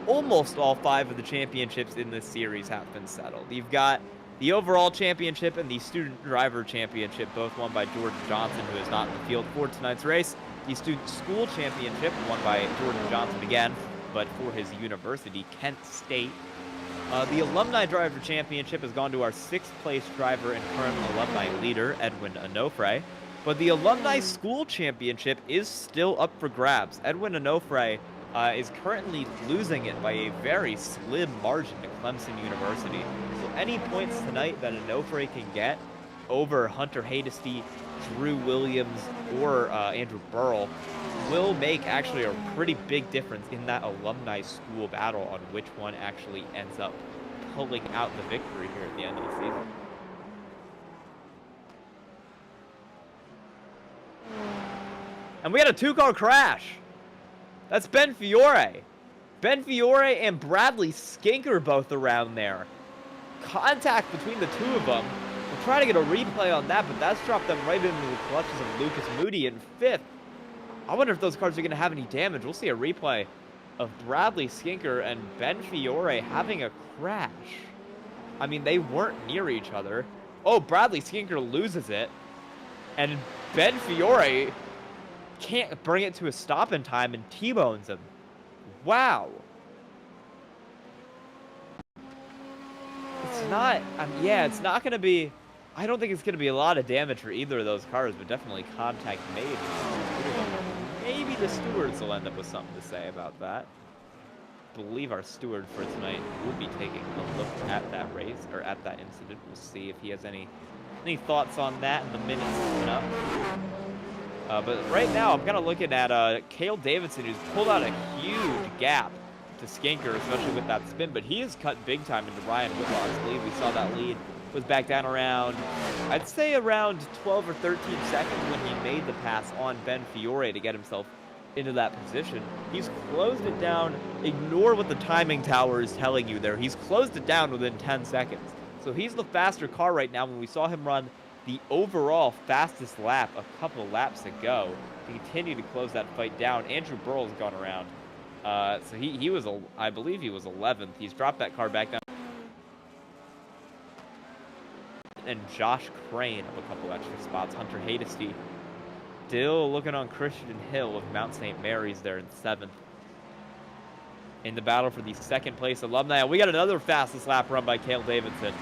almost all 5 of the championships in this series have been settled. You've got the overall championship and the student driver championship, both won by Jordan Johnson, who is not in the field for tonight's race. The student school championship won by Jordan Johnson again, but for his university, Kent State. The alumni driver championship has gone to our 6th place driver and current alumni leader, Edwin Onofre. But the alumni school championship is still up for grabs. Edwin Onofre is currently losing it by a very slim margin to Clemson University. So any points tonight that Onofre can get over Hunter Hadesty, Drew Williams, or Andrew Burrell will make actually a pretty big difference in that alumni school battle on which one actually ends up pulling out the victory here at the end of the season. And we had a 2-car crash. That's Ben Fiore. Ben Fiore and Bradley Skinker both around there. Contact between the two of them. We'll try to get a replay on that, but that's dropped them right into the clutches of Lucas Moody in 5th. I wonder if those cars are going to have any damage. We'll see a replay of Bradley Skinker and Ben Fiore having a crash. I mean, they weren't near each other. Oh, Bradley Skinker loses it. And Ben Fiore can't bring it to a stop in time and T-bones him. Wow. It's not, yeah, it's not going to be, I don't think it's going to be a lot of damage for either of those cars, but definitely contact made. Maybe the stewards will end up with something to say about that. I believe our steward for tonight will be taking a look at that race, or at that incident. We'll see if he has any thoughts on that in the minutes coming up. But right now, I'm kind of looking at Cale Davidson, who's pulled out a huge gap to Skinker, especially with that spin. But he has cut big time into Ryan Whitlock's lead. We saw that lead was back down around, I'd say around 12 or 13 seconds when he made the pass on Ben Fiore to get himself into that position. He's closed it down. Ignore what the timing tower is telling you there. He's closed it down within 10 seconds. So he's the faster car right now. When we saw him run the overall fastest lap a couple laps ago, to continue to close that fight down. Andrew Burrell's gone around. So he was, I believe he was 11th. He's dropped that car back down. And Josh Crane up a couple extra spots. Hunter Hadesty still looking on Christian Hill of Mount St. Mary's there in 7th. In the battle for the 2nd place alumni. We got another fastest lap run by Cale Davidson.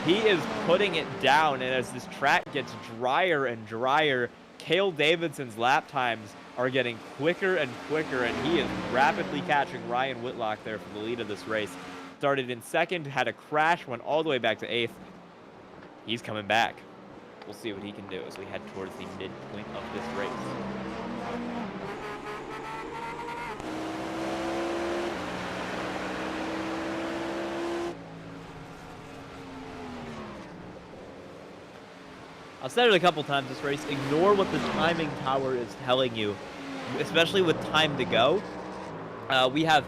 He is putting it down, and as this track gets drier and drier, Cale Davidson's lap times are getting quicker and quicker, and he is rapidly catching Ryan Whitlock there for the lead of this race. Started in 2nd, had a crash, went all the way back to 8th. He's coming back. We'll see what he can do as we head towards the midpoint of this race. I've said it a couple times this race, ignore what the timing tower is telling you, especially with time to go. We have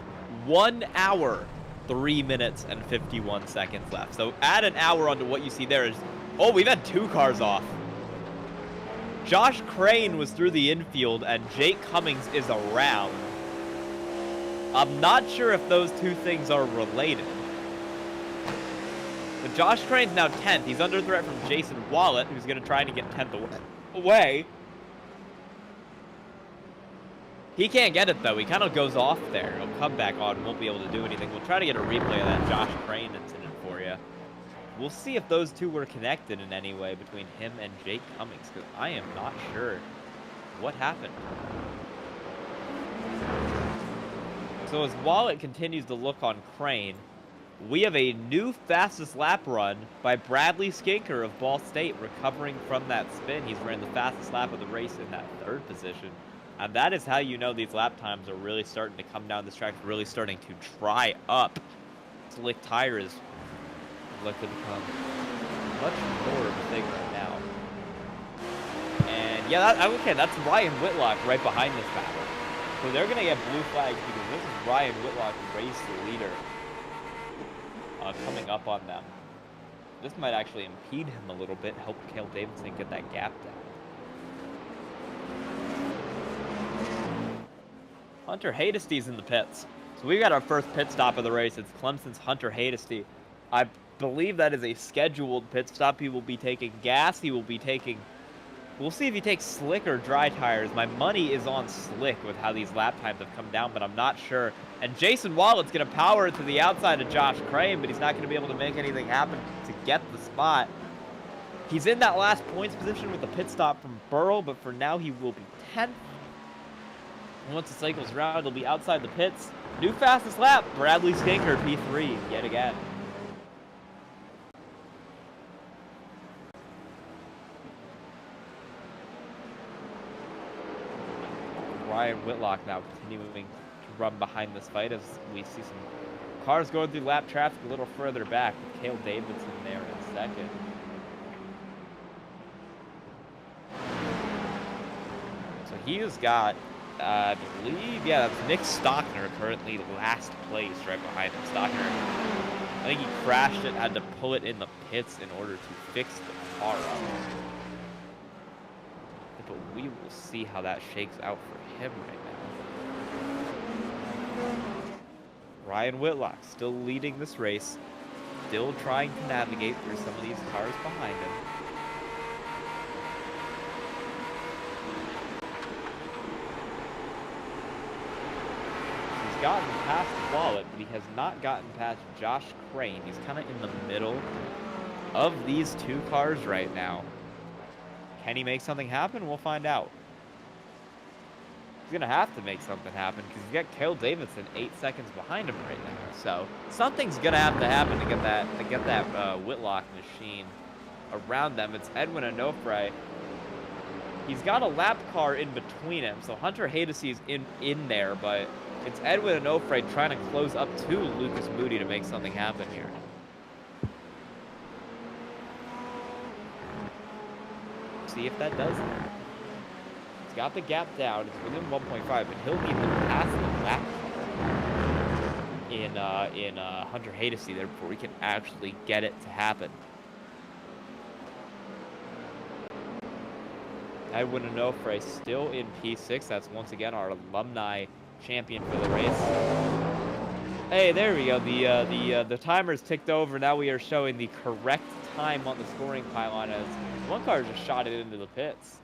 1 hour, 3 minutes, and 51 seconds left. So add an hour onto what you see there is, oh, we've had 2 cars off. Josh Crane was through the infield, and Jake Cummings is around. I'm not sure if those two things are related. But Josh Crane's now 10th. He's under threat from Jason Wallet, who's going to try to get 10th away. He can't get it, though. He kind of goes off there. He'll come back on and won't be able to do anything. We'll try to get a replay of that Josh Crane incident for you. We'll see if those two were connected in any way between him and Jake Cummings, because I am not sure what happened. So as Wallet continues to look on Crane, we have a new fastest lap run by Bradley Skinker of Ball State, recovering from that spin. He's ran the fastest lap of the race in that 3rd position. And that is how you know these lap times are really starting to come down this track, really starting to dry up. Slick tires look to become much more of a thing right now. And yeah, okay, that's Ryan Whitlock right behind this battle. So they're going to get blue flags because this is Ryan Whitlock, race leader, coming up on them. This might actually impede him a little bit, help Cale Davidson get that gap down. Hunter Hadesty's in the pits. So we got our first pit stop of the race. It's Clemson's Hunter Hadesty. I believe that is a scheduled pit stop. He will be taking gas. He will be taking... We'll see if he takes slick or dry tires. My money is on slick with how these lap times have come down, but I'm not sure. And Jason Wallett's going to power it to the outside of Josh Crane, but he's not going to be able to make anything happen to get the spot. He's in that last points position with the pit stop from Burrell, but for now he will be 10th. And once the cycle's around, he'll be outside the pits. New fastest lap, Bradley Skinker, P3, yet again. Ryan Whitlock now continuing to run behind this fight as we see some cars going through lap traffic a little further back with Cale Davidson there in 2nd. So he has got, I believe, yeah, that's Nick Stockner currently last place right behind him. Stockner, I think he crashed it, had to pull it in the pits in order to fix the car up. But we will see how that shakes out for him right now. Ryan Whitlock still leading this race, still trying to navigate through some of these cars behind him. He's gotten past Wallet, but he has not gotten past Josh Crane. He's kind of in the middle of these 2 cars right now. Can he make something happen? We'll find out. He's going to have to make something happen because he's got Cale Davidson 8 seconds behind him right now. So something's going to have to happen to get that Whitlock machine around them. It's Edwin Onofre. He's got a lap car in between him. So Hunter Hadesty's in there, but it's Edwin Onofre trying to close up to Lucas Moody to make something happen here. See if that does it. He's got the gap down. It's within 1.5, but he'll need to pass the lap in Hunter Hadesty there before we can actually get it to happen. Edwin Onofre still in P6. That's once again our alumni champion for the race. Hey, there we go. The timer's ticked over. Now we are showing the correct time on the scoring pylon as one car just shot it into the pits.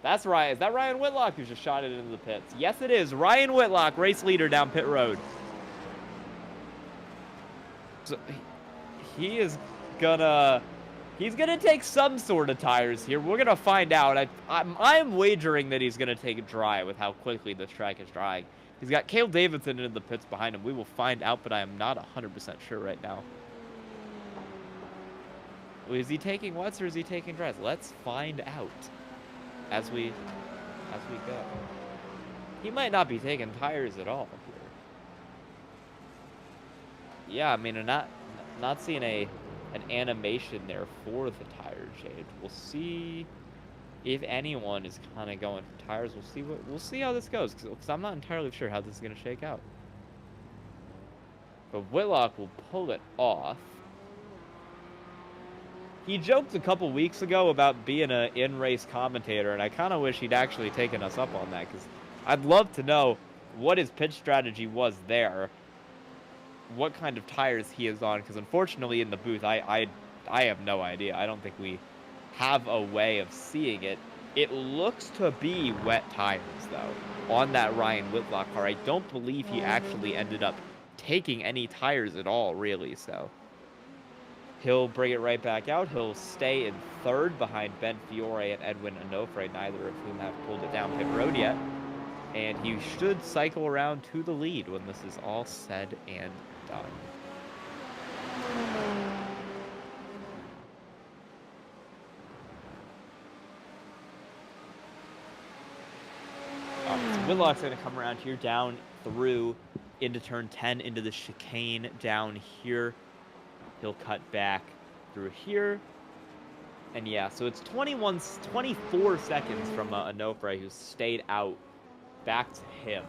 That's right. Is that Ryan Whitlock who just shot it into the pits? Yes, it is. Ryan Whitlock, race leader down pit road. So he's gonna take some sort of tires here. We're gonna find out. I'm wagering that he's gonna take it dry with how quickly this track is drying. He's got Cale Davidson in the pits behind him. We will find out, but I am not 100% sure right now. Is he taking wets or is he taking dries? Let's find out as we go. He might not be taking tires at all here. Yeah, I mean, I'm not seeing an animation there for the tire shade. We'll see if anyone is kind of going for tires. We'll see how this goes because I'm not entirely sure how this is going to shake out. But Whitlock will pull it off. He joked a couple weeks ago about being an in-race commentator, and I kind of wish he'd actually taken us up on that, because I'd love to know what his pitch strategy was there, what kind of tires he is on, because unfortunately in the booth, I have no idea. I don't think we have a way of seeing it. It looks to be wet tires, though, on that Ryan Whitlock car. I don't believe he actually ended up taking any tires at all, really, so... He'll bring it right back out. He'll stay in 3rd behind Ben Fiore and Edwin Onofre, neither of whom have pulled it down pit road yet. And he should cycle around to the lead when this is all said and done. Whitlock's going to come around here, down through into turn 10, into the chicane down here. He'll cut back through here. And yeah, so it's 24 seconds from Onofre, who stayed out, back to him.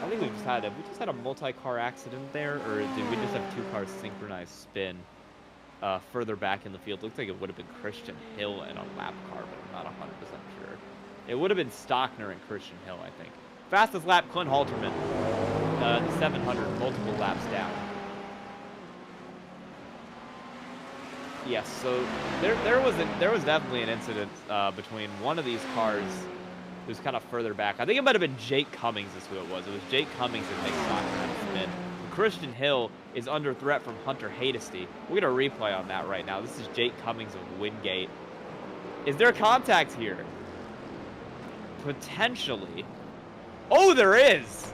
I think have we just had a multi-car accident there, or did we just have two cars synchronized spin further back in the field? Looks like it would have been Christian Hill and a lap car, but I'm not 100% sure. It would have been Stockner and Christian Hill, I think. Fastest lap, Clint Halterman. The 700, multiple laps down. Yes, so there was definitely an incident between one of these cars who's kind of further back. I think it might have been Jake Cummings is who it was. It was Jake Cummings that makes Stockner spin. Christian Hill is under threat from Hunter Hadesty. We're going to replay on that right now. This is Jake Cummings of Wingate. Is there contact here? Potentially. Oh, there is!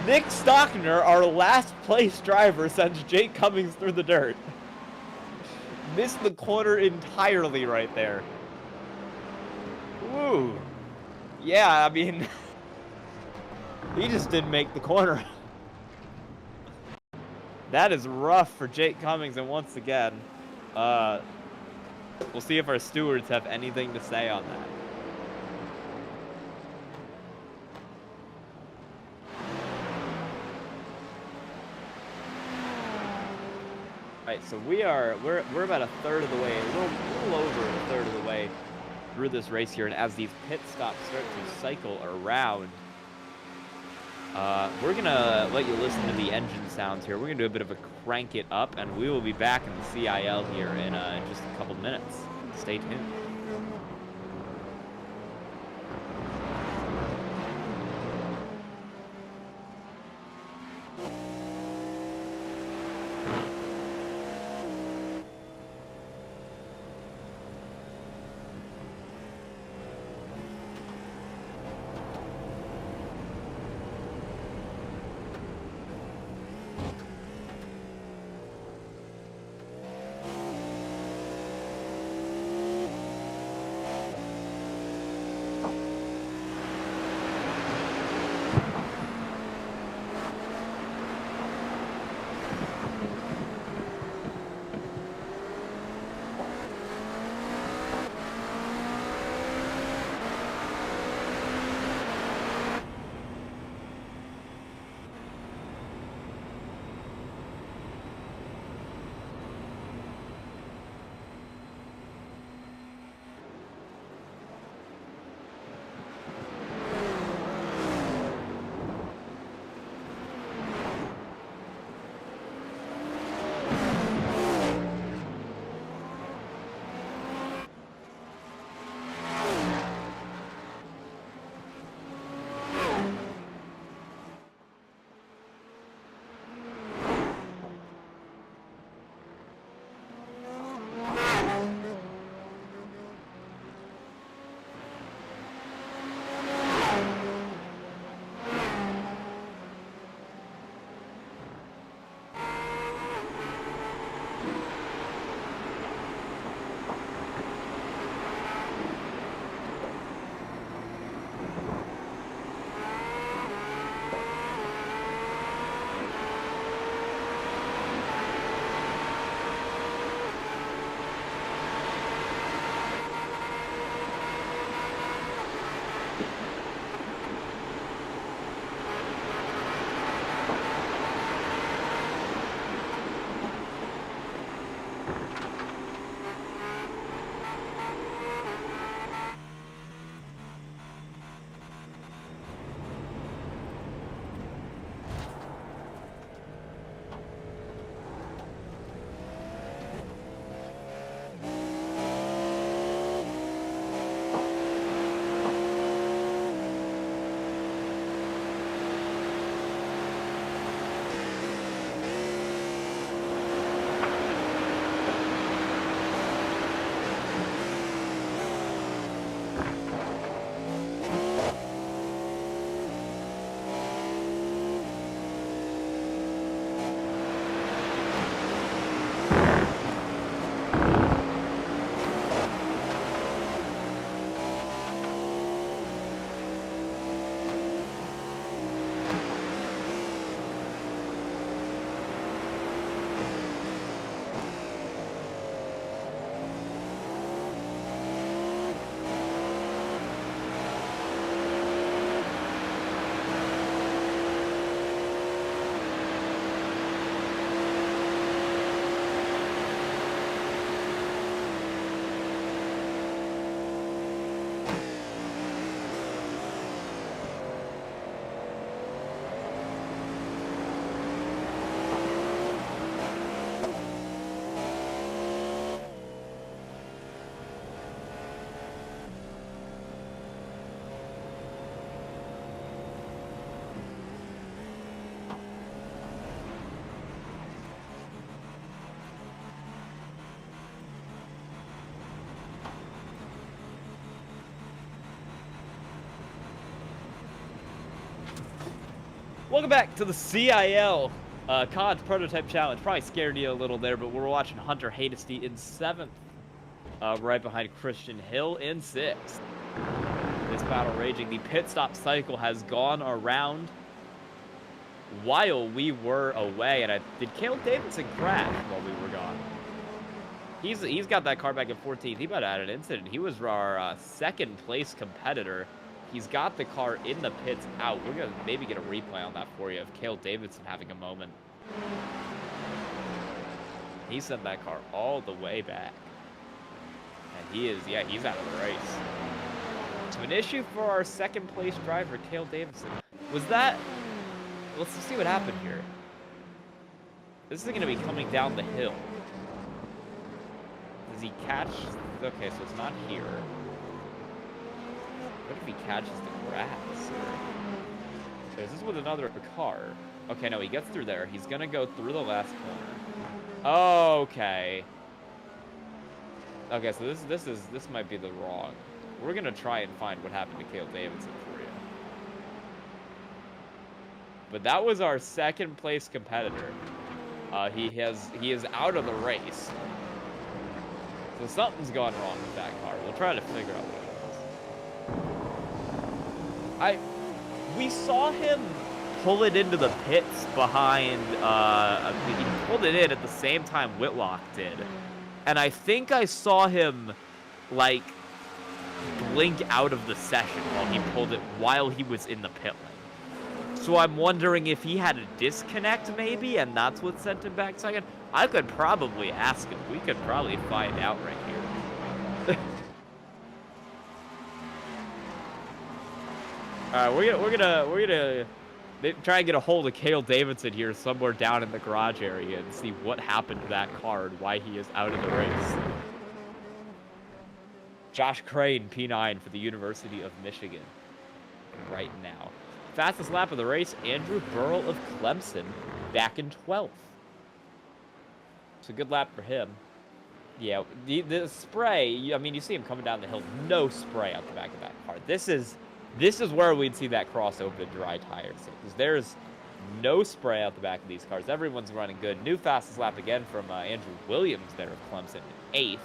Nick Stockner, our last place driver, sends Jake Cummings through the dirt. Missed the corner entirely right there. Woo. Yeah, I mean, he just didn't make the corner. That is rough for Jake Cummings, and once again, we'll see if our stewards have anything to say on that. Alright, so we're about a third of the way, a little over a third of the way through this race here, and as these pit stops start to cycle around, we're gonna let you listen to the engine sounds here. We're gonna do a bit of a crank it up, and we will be back in the CIL here in just a couple minutes. Stay tuned. Welcome back to the CIL COD Prototype Challenge. Probably scared you a little there, but we're watching Hunter Hadesty in 7th. Right behind Christian Hill in 6th. This battle raging. The pit stop cycle has gone around while we were away. And did Caleb Davidson crash while we were gone? He's got that car back in 14th. He about to add an incident. He was our second place competitor. He's got the car in the pits out. We're going to maybe get a replay on that for you of Caleb Davidson having a moment. He sent that car all the way back. And he is, yeah, he's out of the race. So an issue for our second place driver, Caleb Davidson. Was that... Let's see what happened here. This is going to be coming down the hill. Does he catch... Okay, so it's not here. What if he catches the grass? So is this with another car? Okay, no, he gets through there. He's gonna go through the last corner. Okay. Okay, so this might be the wrong. We're gonna try and find what happened to Caleb Davidson for you. But that was our second place competitor. He is out of the race. So something's gone wrong with that car. We'll try to figure out what it is. We saw him pull it into the pits behind, he pulled it in at the same time Whitlock did. And I think I saw him, like, blink out of the session while he pulled it while he was in the pit lane. So I'm wondering if he had a disconnect maybe, and that's what sent him back second. I could probably ask him. We could probably find out right here. All right, we're gonna try and get a hold of Caleb Davidson here somewhere down in the garage area and see what happened to that car and why he is out of the race. Josh Crane, P9 for the University of Michigan right now. Fastest lap of the race, Andrew Burrell of Clemson, back in 12th. It's a good lap for him. Yeah, the spray, I mean, you see him coming down the hill, no spray out the back of that car. This is where we'd see that cross over the dry tires. Because there's no spray out the back of these cars. Everyone's running good. New fastest lap again from Andrew Williams there of Clemson in 8th.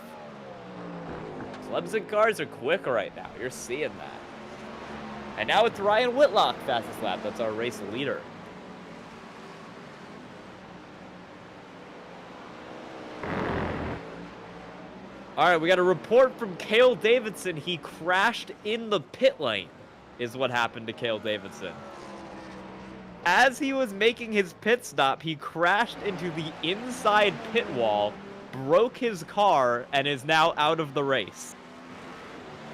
Clemson cars are quick right now. You're seeing that. And now it's Ryan Whitlock fastest lap. That's our race leader. All right, we got a report from Cale Davidson. He crashed in the pit lane, is what happened to Cale Davidson. As he was making his pit stop, he crashed into the inside pit wall, broke his car, and is now out of the race.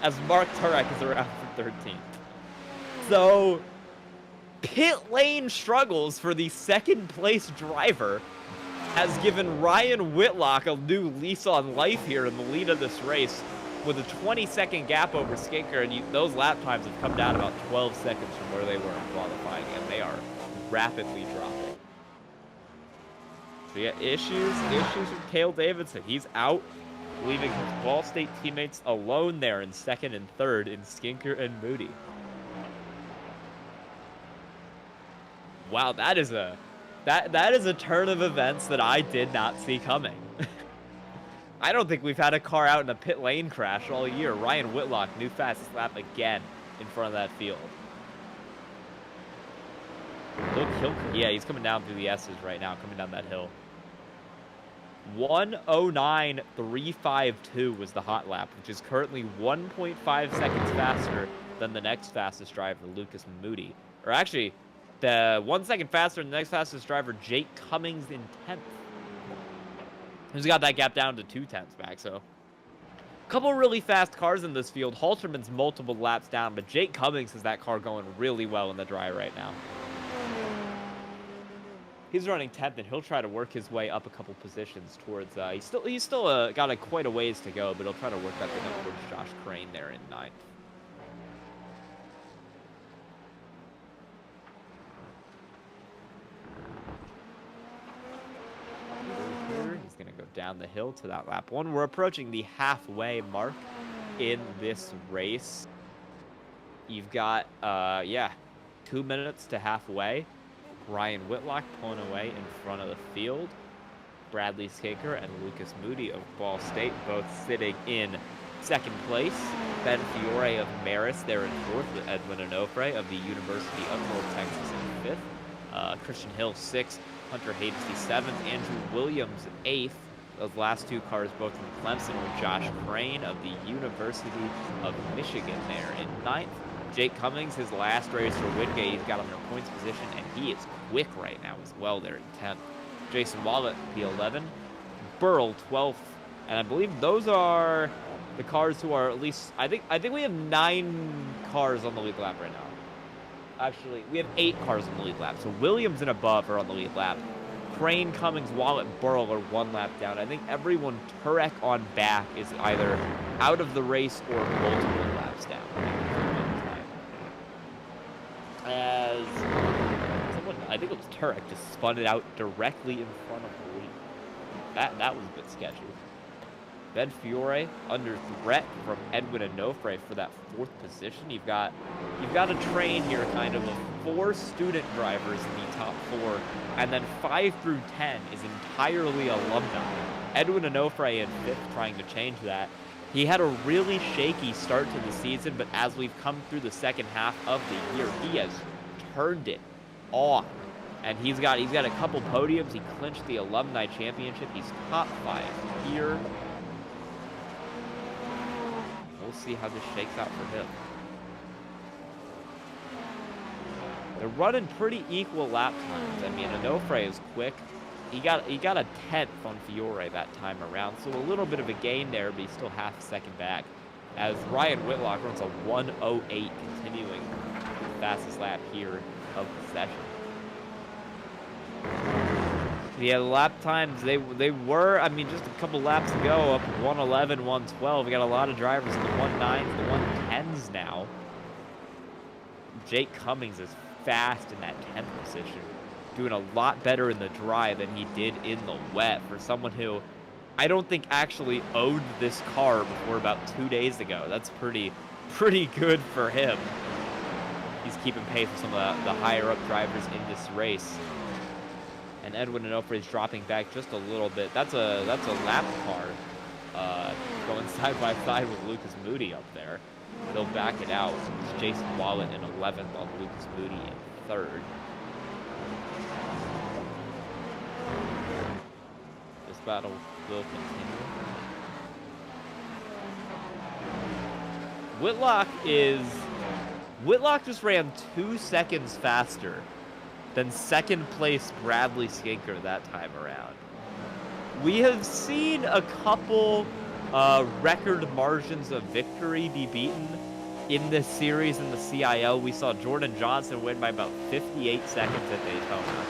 As Mark Turek is around for 13th. So, pit lane struggles for the second place driver has given Ryan Whitlock a new lease on life here in the lead of this race with a 20-second gap over Skinker, and those lap times have come down about 12 seconds from where they were in qualifying, and they are rapidly dropping. So yeah, issues with Cale Davidson. He's out, leaving his Ball State teammates alone there in 2nd and 3rd in Skinker and Moody. Wow, that is a turn of events that I did not see coming. I don't think we've had a car out in a pit lane crash all year. Ryan Whitlock, new fastest lap again in front of that field. Yeah, he's coming down through the S's right now, coming down that hill. 1:09.352 was the hot lap, which is currently 1.5 seconds faster than the next fastest driver, Lucas Moody. Or actually, the 1 second faster than the next fastest driver, Jake Cummings, in 10th. He's got that gap down to 2/10 back, so. A couple really fast cars in this field. Halterman's multiple laps down, but Jake Cummings has that car going really well in the dry right now. He's running 10th, and he'll try to work his way up a couple positions towards, he's still got quite a ways to go, but he'll try to work that thing up towards Josh Crane there in 9th. He's going to go down the hill to that lap 1. We're approaching the halfway mark in this race. You've got, 2 minutes to halfway. Ryan Whitlock pulling away in front of the field. Bradley Skinker and Lucas Moody of Ball State both sitting in second place. Ben Fiore of Marist there in fourth, with Edwin Onofre of the University of North Texas in fifth. Christian Hill sixth, Hunter Hadesy seventh, Andrew Williams eighth. Those last two cars both from Clemson with Josh Crane of the University of Michigan there in ninth. Jake Cummings, his last race for Wingate, he's got him in a points position, and he is quick right now as well there in 10th. Jason Wallet, P11. Burl, 12th. And I believe those are the cars who are at least, I think we have 9 cars on the lead lap right now. Actually, we have 8 cars on the lead lap. So Williams and above are on the lead lap. Crane, Cummings, Wallet, Burl are 1 lap down. I think everyone Turek on back is either out of the race or multiple laps down. As someone, I think it was Turek, just spun it out directly in front of the lead. That was a bit sketchy. Ben Fiore under threat from Edwin Onofre for that 4th position. You've got a train here kind of 4 student drivers in the top 4, and then 5 through 10 is entirely alumni. Edwin Onofre in 5th trying to change that. He had a really shaky start to the season, but as we've come through the second half of the year, he has turned it on. And he's got a couple podiums. He clinched the alumni championship. He's top 5 here. We'll see how this shakes out for him. They're running pretty equal lap times. I mean, Onofre is quick. He got a 10th on Fiore that time around, so a little bit of a gain there, but he's still half a second back. As Ryan Whitlock runs a 1:08, continuing the fastest lap here of the session. Yeah, the lap times, they were, I mean, just a couple laps ago, up 1:11, 1:12. We got a lot of drivers in the 1:9s, the 1:10s now. Jake Cummings is fast in that 10th position, doing a lot better in the dry than he did in the wet for someone who I don't think actually owned this car before about 2 days ago. That's pretty good for him. He's keeping pace with some of the higher up drivers in this race. And Edwin Onofre is dropping back just a little bit. That's a lap car going side by side with Lucas Moody up there. They'll back it out. It's Jason Wallet in 11th on Lucas Moody in 3rd. This battle will continue. Whitlock just ran 2 seconds faster than second place Bradley Skinker that time around. We have seen a couple record margins of victory be beaten in this series in the CIL. We saw Jordan Johnson win by about 58 seconds at Daytona.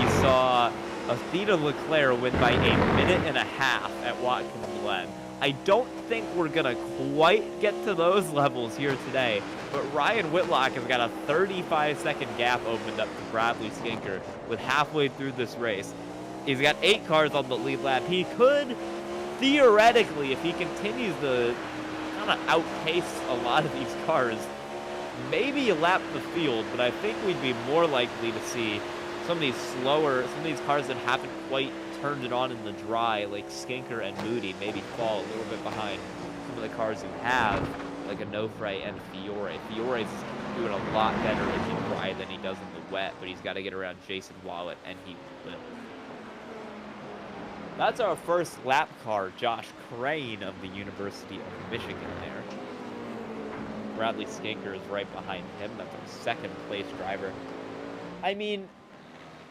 We saw Athena Leclerc win by 1.5 minutes at Watkins Glen. I don't think we're gonna quite get to those levels here today, but Ryan Whitlock has got a 35-second gap opened up to Bradley Skinker with halfway through this race. He's got 8 cars on the lead lap. He could, theoretically, if he continues to kind of outpace a lot of these cars, maybe lap the field, but I think we'd be more likely to see some of these cars that haven't quite turned it on in the dry, like Skinker and Moody, maybe fall a little bit behind some of the cars who have, like Onofre and Fiore. Fiore's doing a lot better in the dry than he does in the wet, but he's got to get around Jason Wallet, and he will. That's our first lap car, Josh Crane of the University of Michigan there. Bradley Skinker is right behind him. That's our second place driver. I mean,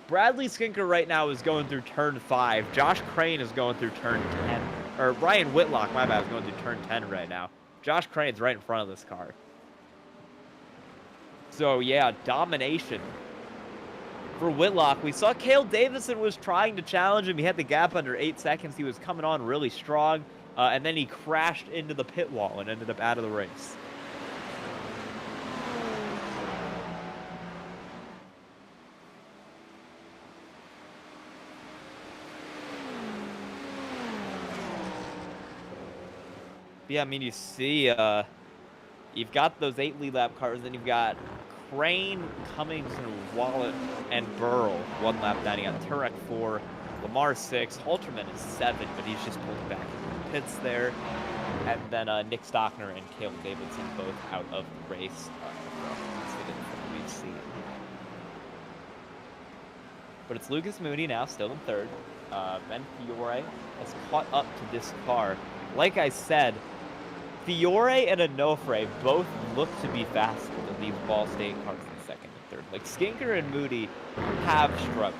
Bradley Skinker right now is going through turn 5. Josh Crane is going through turn 10. Or Ryan Whitlock, my bad, is going through turn 10 right now. Josh Crane's right in front of this car. So yeah, domination for Whitlock. We saw Cale Davison was trying to challenge him. He had the gap under 8 seconds. He was coming on really strong. And then he crashed into the pit wall and ended up out of the race. Yeah, I mean, you see, you've got those 8 lead lap cars, then you've got Train, Cummings, and Wallet and Burl 1 lap down. You got Turek 4, Lamar 6, Halterman is 7, but he's just pulling back in the pits there. And then Nick Stockner and Caleb Davidson both out of the race. We've seen. But it's Lucas Moody now, still in third. Ben Fiore has caught up to this car. Like I said, Fiore and Onofre both look to be faster than these Ball State cars in second and third. Like, Skinker and Moody have struggled.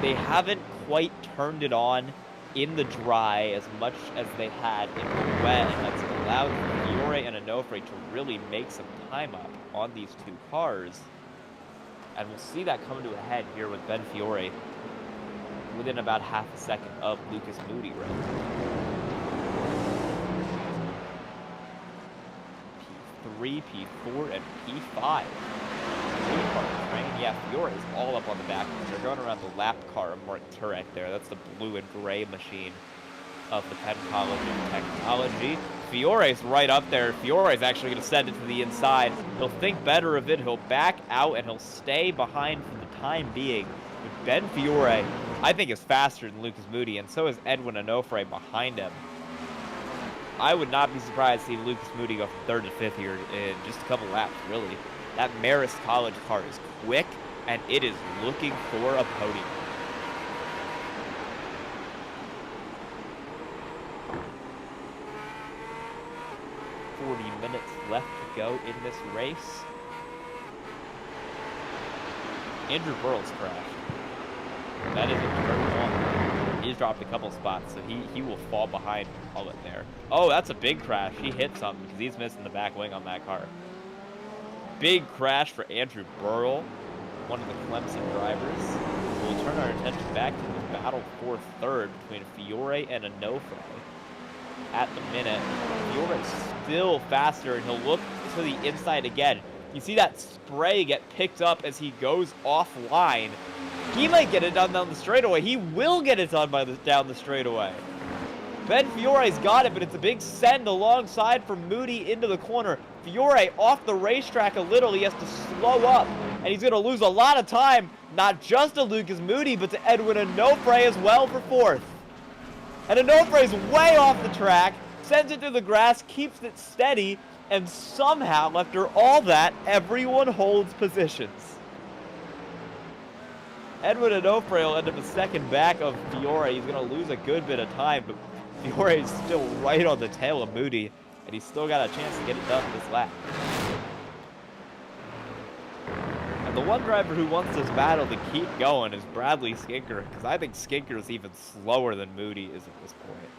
They haven't quite turned it on in the dry as much as they had in the wet, and that's allowed Fiore and Onofre to really make some time up on these two cars. And we'll see that come to a head here with Ben Fiore within about half a second of Lucas Moody right now. P3, P4, and P5. Yeah, Fiore is all up on the back. They're going around the lap car of Mark Turek there. That's the blue and gray machine of the Penn College of Technology. Fiore's right up there. Fiore's actually going to send it to the inside. He'll think better of it. He'll back out, and he'll stay behind for the time being. But Ben Fiore, I think, is faster than Lucas Moody, and so is Edwin Onofre behind him. I would not be surprised to see Lucas Moody go from third to fifth here in just a couple laps, really. That Marist College car is quick, and it is looking for a podium. Minutes left to go in this race. Andrew Burrell's crashed. That is a turn 1. He's dropped a couple spots, so he will fall behind Hullett there. Oh, that's a big crash. He hit something because he's missing the back wing on that car. Big crash for Andrew Burrell, one of the Clemson drivers. We'll turn our attention back to the battle for third between Fiore and Onofre. At the minute, Fiore's still faster, and he'll look to the inside again. You see that spray get picked up as he goes offline. He might get it done down the straightaway. He will get it done down the straightaway. Ben Fiore's got it, but it's a big send alongside from Moody into the corner. Fiore off the racetrack a little. He has to slow up, and he's going to lose a lot of time, not just to Lucas Moody, but to Edwin Onofre as well for fourth. And Onofre's way off the track, sends it through the grass, keeps it steady, and somehow, after all that, everyone holds positions. Edwin Onofre will end up a second back of Fiore. He's going to lose a good bit of time, but Fiore is still right on the tail of Moody, and he's still got a chance to get it done this lap. And the one driver who wants this battle to keep going is Bradley Skinker, because I think Skinker is even slower than Moody is at this point.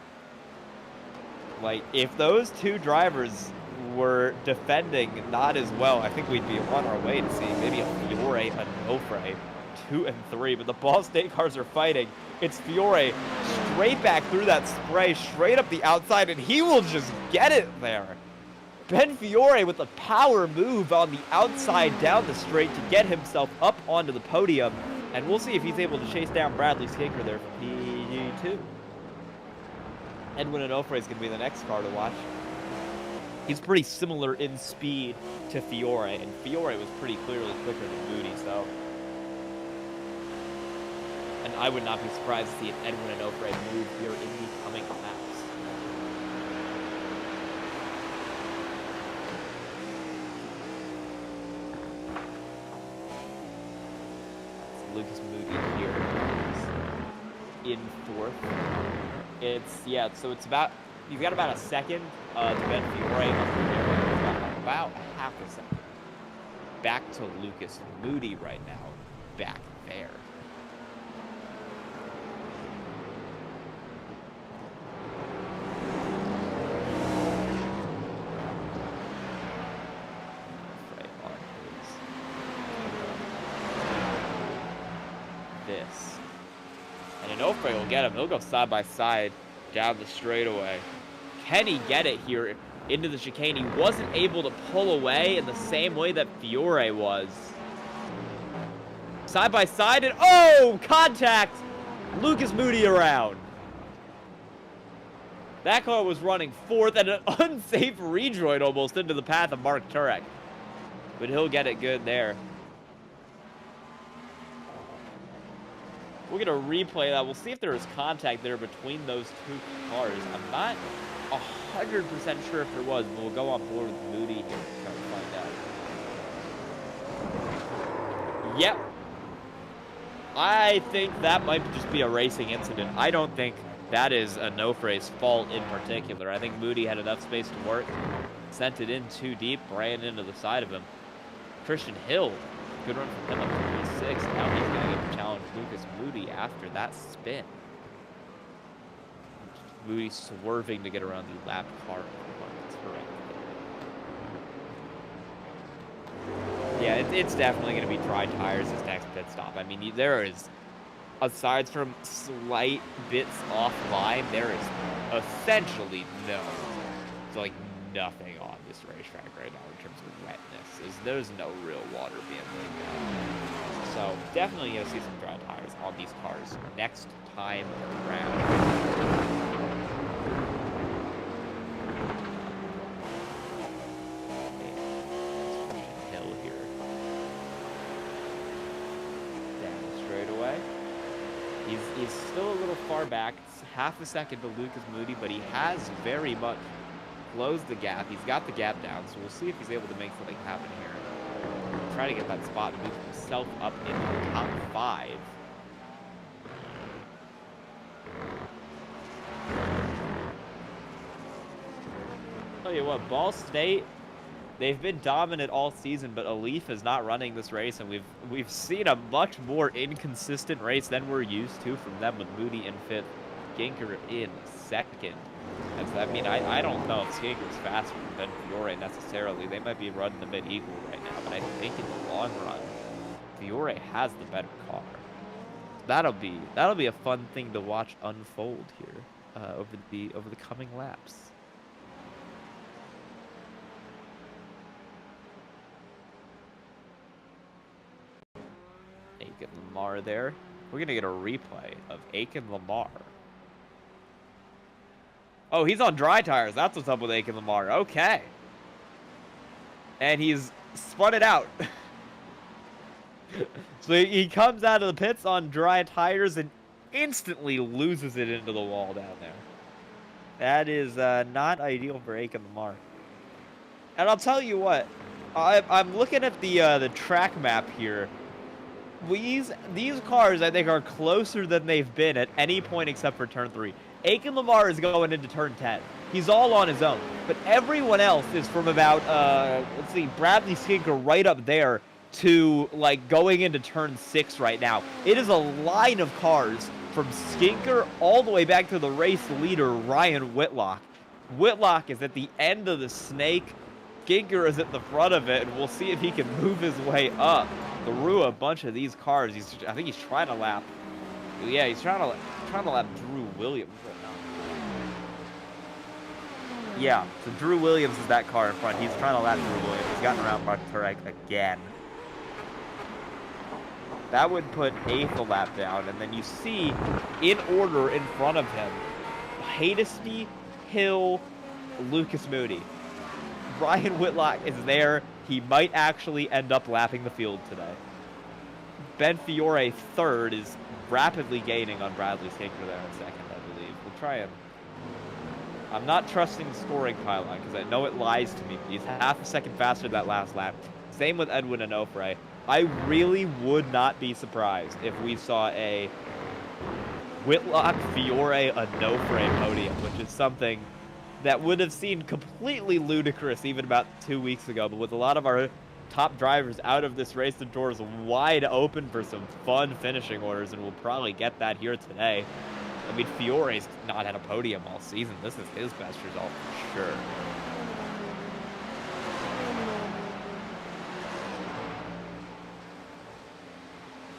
Like, if those two drivers were defending not as well, I think we'd be on our way to seeing maybe a Fiore, a Onofre, 2 and 3. But the Ball State cars are fighting. It's Fiore straight back through that spray, straight up the outside, and he will just get it there. Ben Fiore with a power move on the outside down the straight to get himself up onto the podium. And we'll see if he's able to chase down Bradley Skinker there for P2. Edwin Onofre is going to be the next car to watch. He's pretty similar in speed to Fiore, and Fiore was pretty clearly quicker than Moody, so. And I would not be surprised to see an Edwin Onofre move here in the coming laps. Lucas Moody here in fourth. So it's about, you've got about a second to Ben Fiore about half a second. Back to Lucas Moody right now, back there. This. And Onofre will get him. He'll go side by side down the straightaway. Can he get it here into the chicane? He wasn't able to pull away in the same way that Fiore was. Side by side, and oh, contact! Lucas Moody around. That car was running fourth, and an unsafe rejoin almost into the path of Mark Turek. but he'll get it good there. We're going to replay that. We'll see if there is contact there between those two cars. I'm not 100% sure if there was, but we'll go on board with Moody here to try to find out. Yep. I think that might just be a racing incident. I don't think that is Onofre's fault in particular. I think Moody had enough space to work, sent it in too deep, ran into the side of him. Christian Hill, good run from him up to P6. Now he's going to get to challenge Lucas Moody after that spin. Moody swerving to get around the lap car. That's correct. Yeah, it's definitely going to be dry tires this next pit stop. I mean, there is, aside from slight bits offline, there is essentially nothing on this racetrack right now in terms of wetness. There's no real water being laid down. So definitely going to see some dry tires on these cars next time around. He's still a little far back. It's half a second to Lucas Moody, but he has very much closed the gap. He's got the gap down, so we'll see if he's able to make something happen here. Try to get that spot and move himself up into the top 5. Tell you what, Ball State, they've been dominant all season, but Alif is not running this race, and we've seen a much more inconsistent race than we're used to from them, with Moody in 5th, Ginker in 2nd. And so, I mean, I don't know if Skinker's faster than Fiore necessarily. They might be running a bit equal right now, but I think in the long run, Fiore has the better car. That'll be a fun thing to watch unfold here over the coming laps. Aiken Lamar there. We're going to get a replay of Aiken Lamar. Oh, he's on dry tires. That's what's up with Aiken Lamar. Okay. And he's spun it out. So he comes out of the pits on dry tires and instantly loses it into the wall down there. That is not ideal for Aiken Lamar. And I'll tell you what. I'm looking at the track map here. These cars, I think, are closer than they've been at any point except for turn 3. Aiken Lamar is going into turn 10. He's all on his own. But everyone else is from about, let's see, Bradley Skinker right up there to, like, going into turn 6 right now. It is a line of cars from Skinker all the way back to the race leader, Ryan Whitlock. Whitlock is at the end of the snake. Skinker is at the front of it, and we'll see if he can move his way up through a bunch of these cars. I think he's trying to lap. Yeah, he's trying to lap Drew Williams right now. Yeah, so Drew Williams is that car in front. He's trying to lap Drew Williams. He's gotten around Mark Turek again. That would put 8th lap down, and then you see in order in front of him, Hainesty, Hill, Lucas Moody. Ryan Whitlock is there. He might actually end up lapping the field today. Ben Fiore, 3rd, is rapidly gaining on Bradley Skinker there in 2nd, I believe. We'll try him. I'm not trusting the scoring pylon because I know it lies to me. He's half a second faster that last lap. Same with Edwin Onofre. I really would not be surprised if we saw a Whitlock, Fiore, Onofre podium, which is something that would have seemed completely ludicrous even about 2 weeks ago. But with a lot of our top drivers out of this race, the doors wide open for some fun finishing orders, and we'll probably get that here today. I mean, Fiore's not had a podium all season. This is his best result for sure.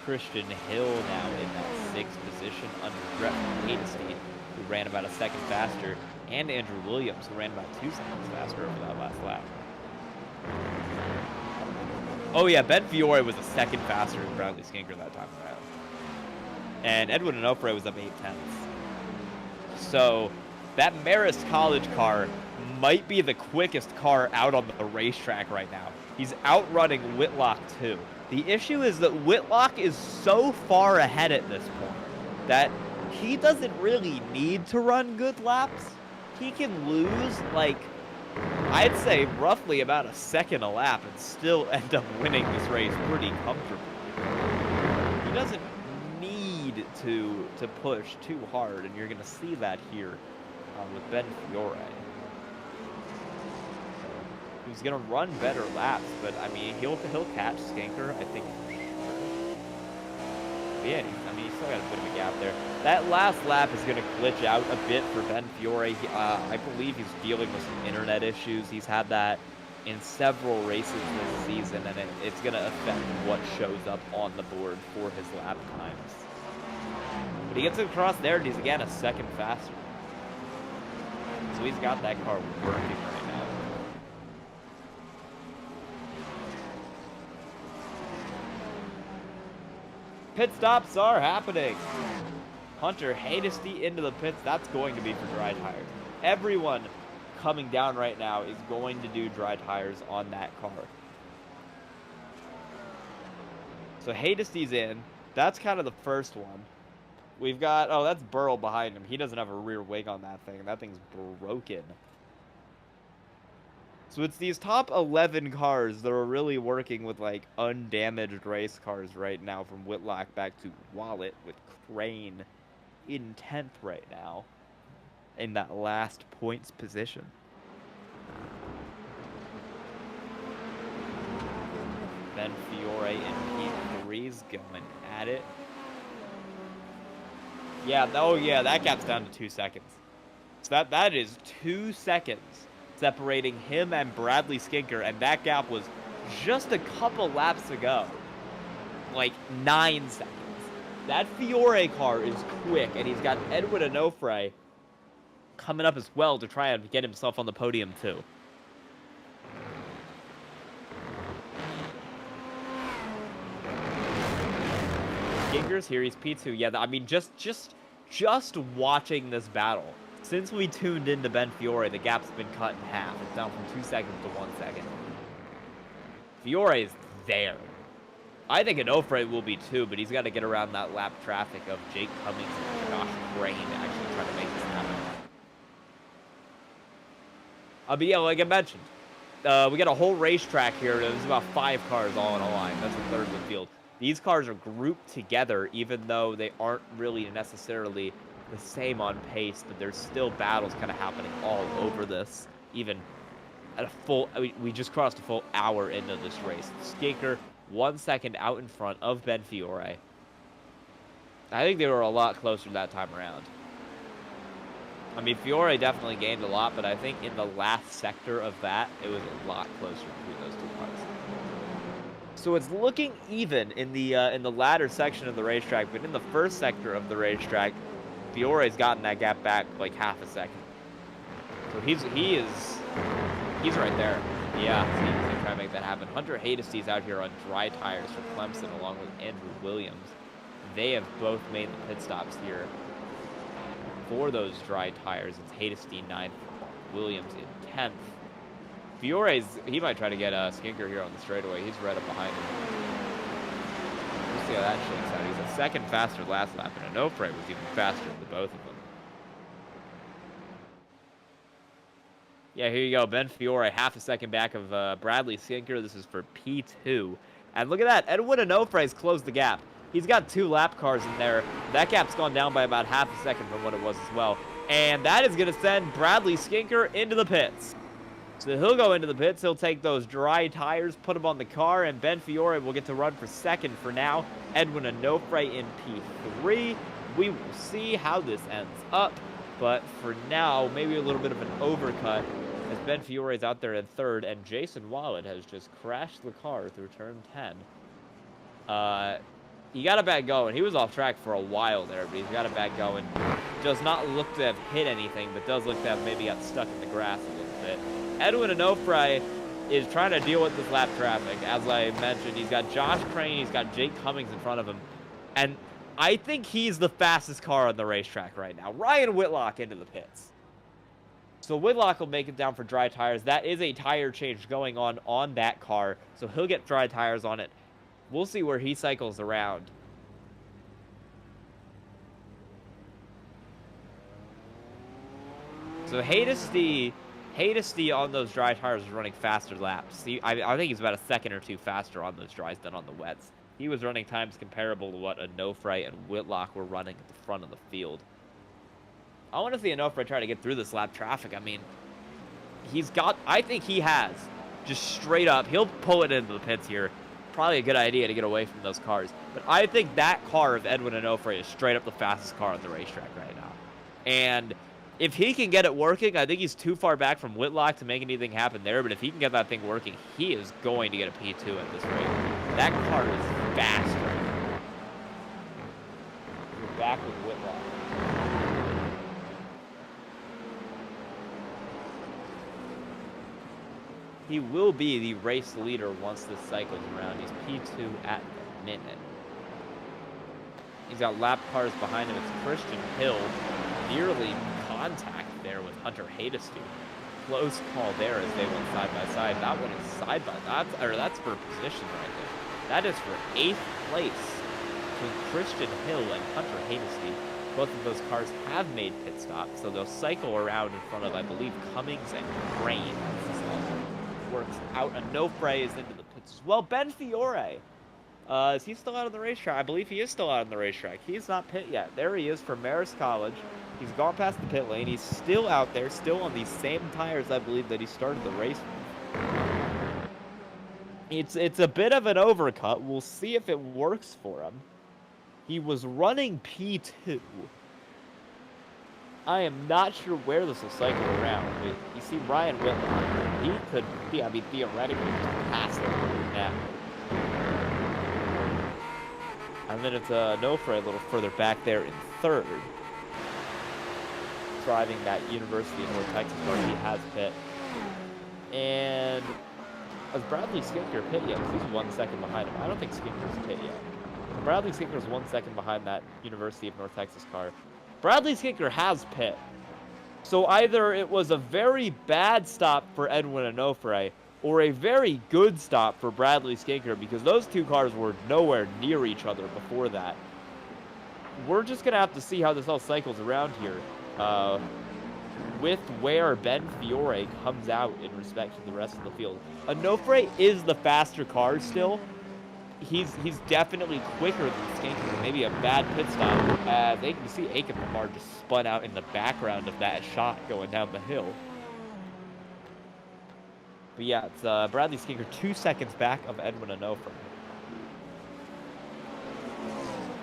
Christian Hill now in that 6th position under Brett Hainesty, who ran about a second faster, and Andrew Williams, who ran about 2 seconds faster over that last lap. Oh yeah, Ben Fiore was a second faster than Bradley Skinker that time around. And Edwin Onofre was up 8/10. So that Marist College car might be the quickest car out on the racetrack right now. He's outrunning Whitlock too. The issue is that Whitlock is so far ahead at this point that he doesn't really need to run good laps. He can lose, like, I'd say roughly about a second a lap and still end up winning this race pretty comfortably. He doesn't need to push too hard, and you're going to see that here with Ben Fiore. He's going to run better laps, but, I mean, he'll catch Skinker, I think. But yeah, I mean, he's still got a bit of a gap there. That last lap is going to glitch out a bit for Ben Fiore. I believe he's dealing with some internet issues. He's had that in several races this season, and it's going to affect what shows up on the board for his lap times. But he gets across there, and he's again a second faster. So he's got that car working right now. Pit stops are happening. Hunter Hadesty into the pits. That's going to be for dry tires. Everyone coming down right now is going to do dry tires on that car. So Hadesty's in. That's kind of the first one. We've got, oh, that's Burl behind him. He doesn't have a rear wing on that thing. That thing's broken. So it's these top 11 cars that are really working with, like, undamaged race cars right now, from Whitlock back to Wallet, with Crane in 10th right now in that last points position. Ben Fiore in P3's going at it. Yeah, oh yeah, that gap's down to 2 seconds. So that is 2 seconds separating him and Bradley Skinker, and that gap was just a couple laps ago. Like 9 seconds. That Fiore car is quick, and he's got Edwin Onofre coming up as well to try and get himself on the podium too. Skinker's here, he's P2. Yeah, I mean, just watching this battle. Since we tuned into Ben Fiore, the gap's been cut in half. It's down from 2 seconds to 1 second. Fiore is there. I think Onofre will be too, but he's got to get around that lap traffic of Jake Cummings and Josh Crane to actually try to make this happen. But yeah, like I mentioned, we got a whole racetrack here. There's about 5 cars all in a line. That's a third of the field. These cars are grouped together, even though they aren't really necessarily the same on pace, but there's still battles kind of happening all over this, even at a full, we just crossed a full hour into this race. Skinker 1 second out in front of Ben Fiore. I think they were a lot closer that time around. I mean, Fiore definitely gained a lot, but I think in the last sector of that, it was a lot closer between those two cars. So it's looking even in the latter section of the racetrack, but in the first sector of the racetrack, Fiore's gotten that gap back like half a second. So he's right there. Yeah, so he's gonna try to make that happen. Hunter Hadesty's out here on dry tires for Clemson along with Andrew Williams. They have both made the pit stops here for those dry tires. It's Hadesty 9th, Williams in 10th. Fiore's, he might try to get Skinker here on the straightaway. He's right up behind him. We'll see how that shakes out. He's a second faster last lap, and Onofre was even faster than both of them. Yeah, here you go. Ben Fiore, half a second back of Bradley Skinker. This is for P2. And look at that. Edwin Onofre's closed the gap. He's got 2 lap cars in there. That gap's gone down by about half a second from what it was as well. And that is going to send Bradley Skinker into the pits. So he'll go into the pits. He'll take those dry tires, put them on the car, and Ben Fiore will get to run for second for now. Edwin Onofre in P3. We will see how this ends up. But for now, maybe a little bit of an overcut as Ben Fiore is out there in third, and Jason Wallet has just crashed the car through turn 10. He got a bad going. He was off track for a while there, but he's got a bad going. Does not look to have hit anything, but does look to have maybe got stuck in the grass a little bit. Edwin Onofre is trying to deal with this lap traffic. As I mentioned, he's got Josh Crane, he's got Jake Cummings in front of him. And I think he's the fastest car on the racetrack right now. Ryan Whitlock into the pits. So Whitlock will make it down for dry tires. That is a tire change going on that car. So he'll get dry tires on it. We'll see where he cycles around. So Haigesty on those dry tires is running faster laps. I think he's about a second or two faster on those dries than on the wets. He was running times comparable to what Onofre and Whitlock were running at the front of the field. I want to see Onofre try to get through this lap traffic. I mean, I think he has. Just straight up, he'll pull it into the pits here. Probably a good idea to get away from those cars. But I think that car of Edwin Onofre is straight up the fastest car on the racetrack right now. And if he can get it working, I think he's too far back from Whitlock to make anything happen there. But if he can get that thing working, he is going to get a P2 at this rate. That car is fast right now. We're back with Whitlock. He will be the race leader once this cycles around. He's P2 at the minute. He's got lap cars behind him. It's Christian Hill. Nearly contact there with Hunter Haigesty. Close call there as they went side by side. That one is side by that's for position right there. That is for 8th place between Christian Hill and Hunter Haigesty. Both of those cars have made pit stops, so they'll cycle around in front of, I believe, Cummings and Crane. Works out. Onofre is into the pits as well. Ben Fiore. Is he still out on the racetrack? I believe he is still out on the racetrack. He's not pit yet. There he is for Marist College. He's gone past the pit lane. He's still out there, still on these same tires, I believe, that he started the race with. It's a bit of an overcut. We'll see if it works for him. He was running P2. I am not sure where this will cycle around. But you see Ryan Whitlock. He could be, I mean, theoretically, pass him now. And then it's Onofre a little further back there in 3rd. Driving that University of North Texas car. He has pit. And has Bradley Skinker pit yet? Because he's 1 second behind him. I don't think Skinker's pit yet. Bradley Skinker's 1 second behind that University of North Texas car. Bradley Skinker has pit. So either it was a very bad stop for Edwin Onofre or a very good stop for Bradley Skinker, because those two cars were nowhere near each other before that. We're just going to have to see how this all cycles around here with where Ben Fiore comes out in respect to the rest of the field. Onofre is the faster car still. He's definitely quicker than Skinker. Maybe a bad pit stop. They can see Aiken Lamar just spun out in the background of that shot going down the hill. But yeah, it's Bradley Skinker 2 seconds back of Edwin Onofre.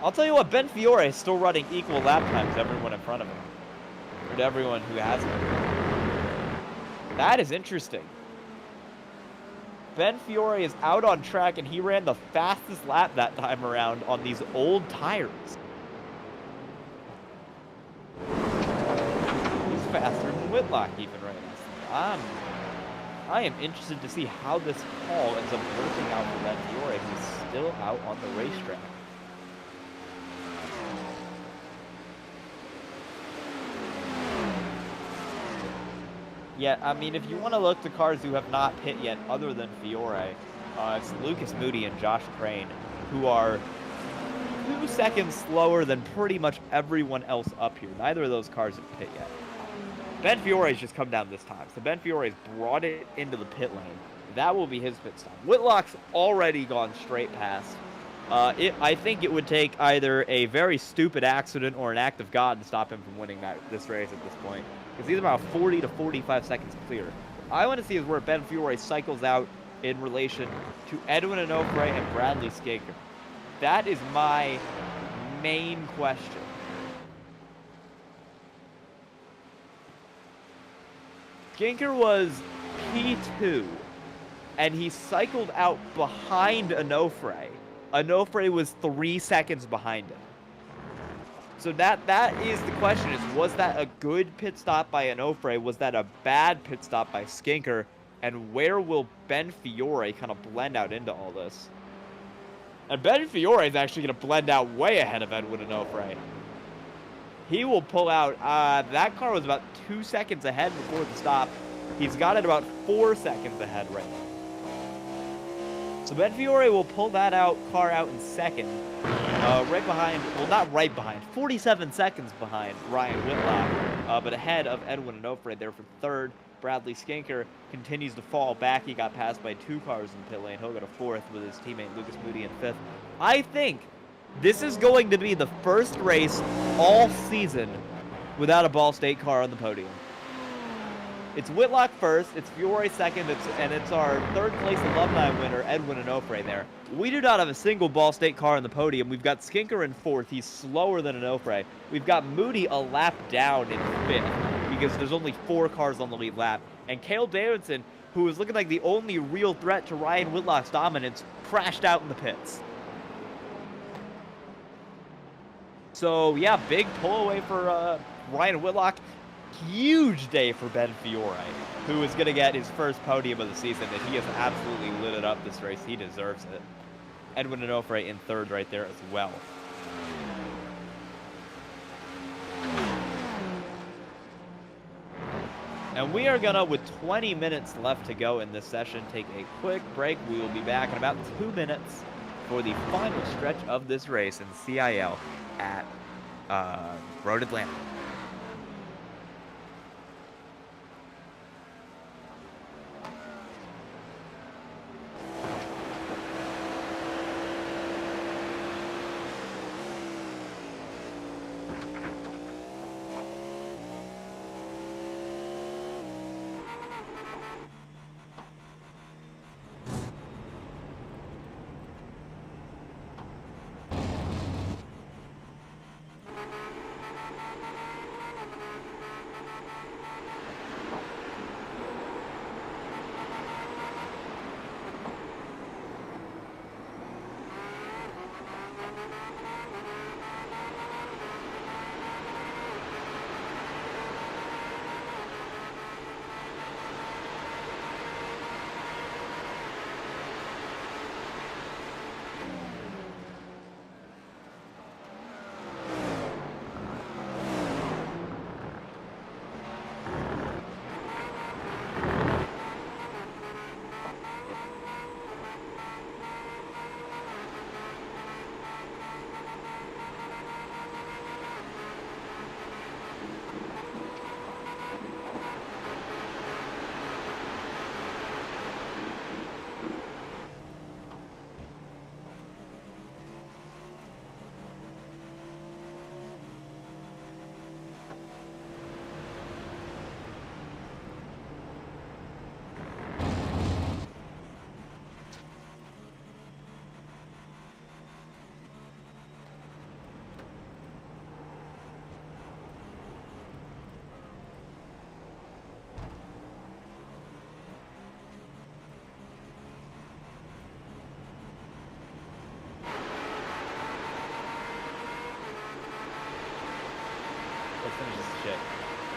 I'll tell you what, Ben Fiore is still running equal lap times to everyone in front of him. Or to everyone who has him. That is interesting. Ben Fiore is out on track, and he ran the fastest lap that time around on these old tires. He's faster than Whitlock even right now. I am interested to see how this call ends up working out for Ben Fiore, who's still out on the racetrack. Yeah, I mean, if you want to look to cars who have not pit yet other than Fiore, it's Lucas Moody and Josh Crane, who are 2 seconds slower than pretty much everyone else up here. Neither of those cars have pit yet. Ben Fiore's just come down this time, so Ben Fiore's brought it into the pit lane. That will be his pit stop. Whitlock's already gone straight past. I think it would take either a very stupid accident or an act of God to stop him from winning this race at this point, because he's about 40 to 45 seconds clear. What I want to see is where Ben Fiore cycles out in relation to Edwin Onofre and Bradley Skinker. That is my main question. Skinker was P2, and he cycled out behind Onofre. Onofre was 3 seconds behind him. So that is the question, is was that a good pit stop by Onofre? Was that a bad pit stop by Skinker? And where will Ben Fiore kind of blend out into all this? And Ben Fiore is actually going to blend out way ahead of Edwin Onofre. He will pull out. That car was about 2 seconds ahead before the stop. He's got it about 4 seconds ahead right now. So Ben Fiore will pull that car out in second. Right behind, well, not right behind, 47 seconds behind Ryan Whitlock, but ahead of Edwin Onofre there for third. Bradley Skinker continues to fall back. He got passed by 2 cars in pit lane. He'll go to fourth with his teammate Lucas Moody in fifth. I think this is going to be the first race all season without a Ball State car on the podium. It's Whitlock first, it's Fiore second, and it's our third place alumni winner, Edwin Onofre there. We do not have a single Ball State car on the podium. We've got Skinker in fourth. He's slower than Onofre. We've got Moody a lap down in fifth because there's only 4 cars on the lead lap. And Cale Davidson, who was looking like the only real threat to Ryan Whitlock's dominance, crashed out in the pits. So, yeah, big pull away for Ryan Whitlock. Huge day for Ben Fiore, who is going to get his first podium of the season, and he has absolutely lit it up this race. He deserves it. Edwin Onofre in third right there as well. And we are going to, with 20 minutes left to go in this session, take a quick break. We will be back in about 2 minutes for the final stretch of this race in CIL at Road Atlanta.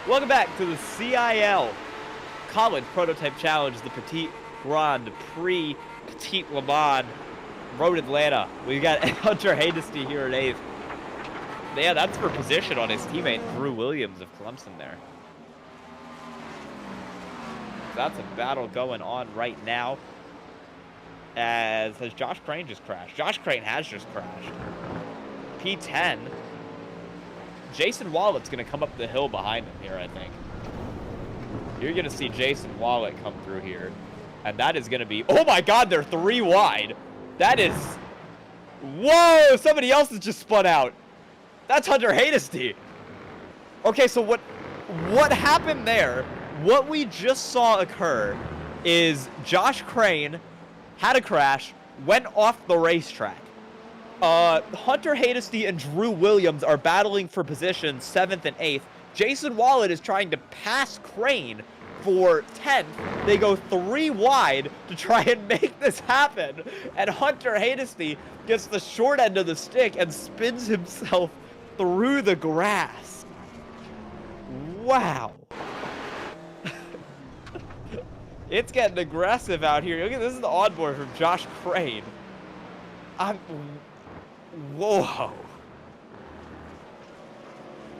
Welcome back to the CIL College Prototype Challenge, the Petit Grand Prix, Petit Le Mans, Road Atlanta. We've got Hunter Hainesty here at 8th. Yeah, that's for position on his teammate, Drew Williams of Clemson there. That's a battle going on right now. Has Josh Crane just crashed? Josh Crane has just crashed. P10. Jason Wallett's going to come up the hill behind him here, I think. You're going to see Jason Wallett come through here. And that is going to be... Oh my god, they're 3 wide. That is... Whoa! Somebody else has just spun out. That's Hunter Hainesty. Okay, so what happened there, what we just saw occur is Josh Crane had a crash, went off the racetrack. Hunter Hainesty and Drew Williams are battling for position 7th and 8th. Jason Wallet is trying to pass Crane for 10th. They go 3 wide to try and make this happen. And Hunter Hainesty gets the short end of the stick and spins himself through the grass. Wow. It's getting aggressive out here. Look at this is the onboard from Josh Crane. Whoa.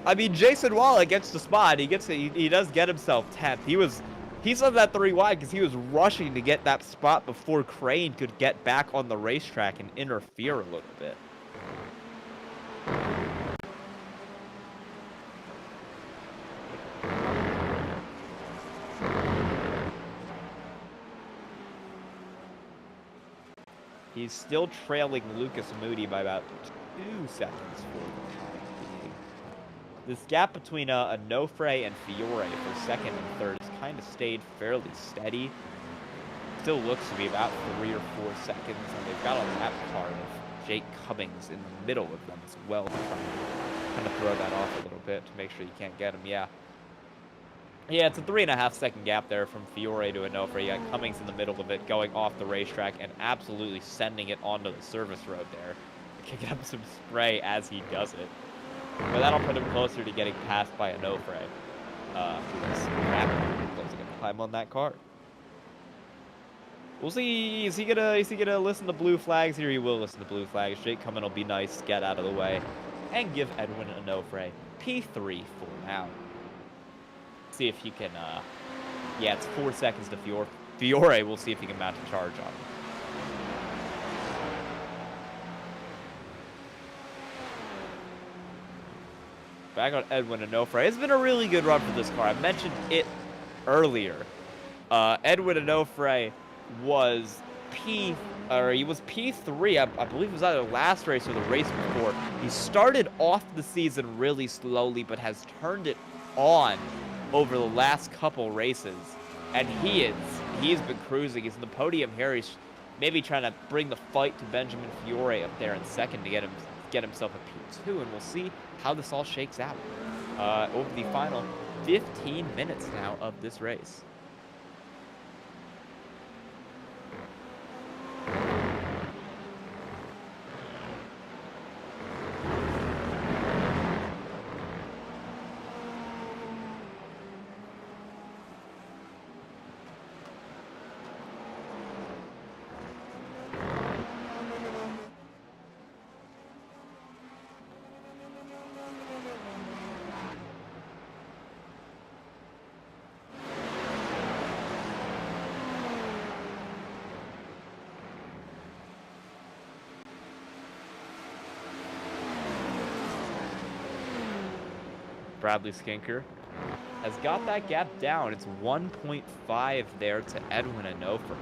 I mean, Jason Wallach gets the spot. He does get himself 10th. He's on that 3 wide because he was rushing to get that spot before Crane could get back on the racetrack and interfere a little bit. He's still trailing Lucas Moody by about 2 seconds for the time being. This gap between Onofre and Fiore for second and third has kind of stayed fairly steady. Still looks to be about 3 or 4 seconds, and they've got a lap car of Jake Cummings in the middle of them as well to try and kind of throw that off a little bit to make sure you can't get him. Yeah, it's a 3.5 second gap there from Fiore to Onofre. You got Cummings in the middle of it, going off the racetrack and absolutely sending it onto the service road there. Kicking up some spray as he does it. But that'll put him closer to getting passed by Onofre. Who's rapidly closing in time on that car. We'll see. Is he gonna listen to blue flags here? He will listen to blue flags. Jake Cummings will be nice, get out of the way, and give Edwin Onofre P3 for now. See if he can, yeah, it's 4 seconds to Fiore. Fiore, we'll see if he can mount a charge on him. Back on Edwin Onofre. It's been a really good run for this car. I mentioned it earlier. Edwin Onofre was P3. I believe it was either the last race or the race before. He started off the season really slowly, but has turned it on over the last couple races, and he's been cruising. He's in the podium here. He's maybe trying to bring the fight to Benjamin Fiore up there in second to get himself a P2, and we'll see how this all shakes out over the final 15 minutes now of this race. Bradley Skinker has got that gap down. It's 1.5 there to Edwin Onofre.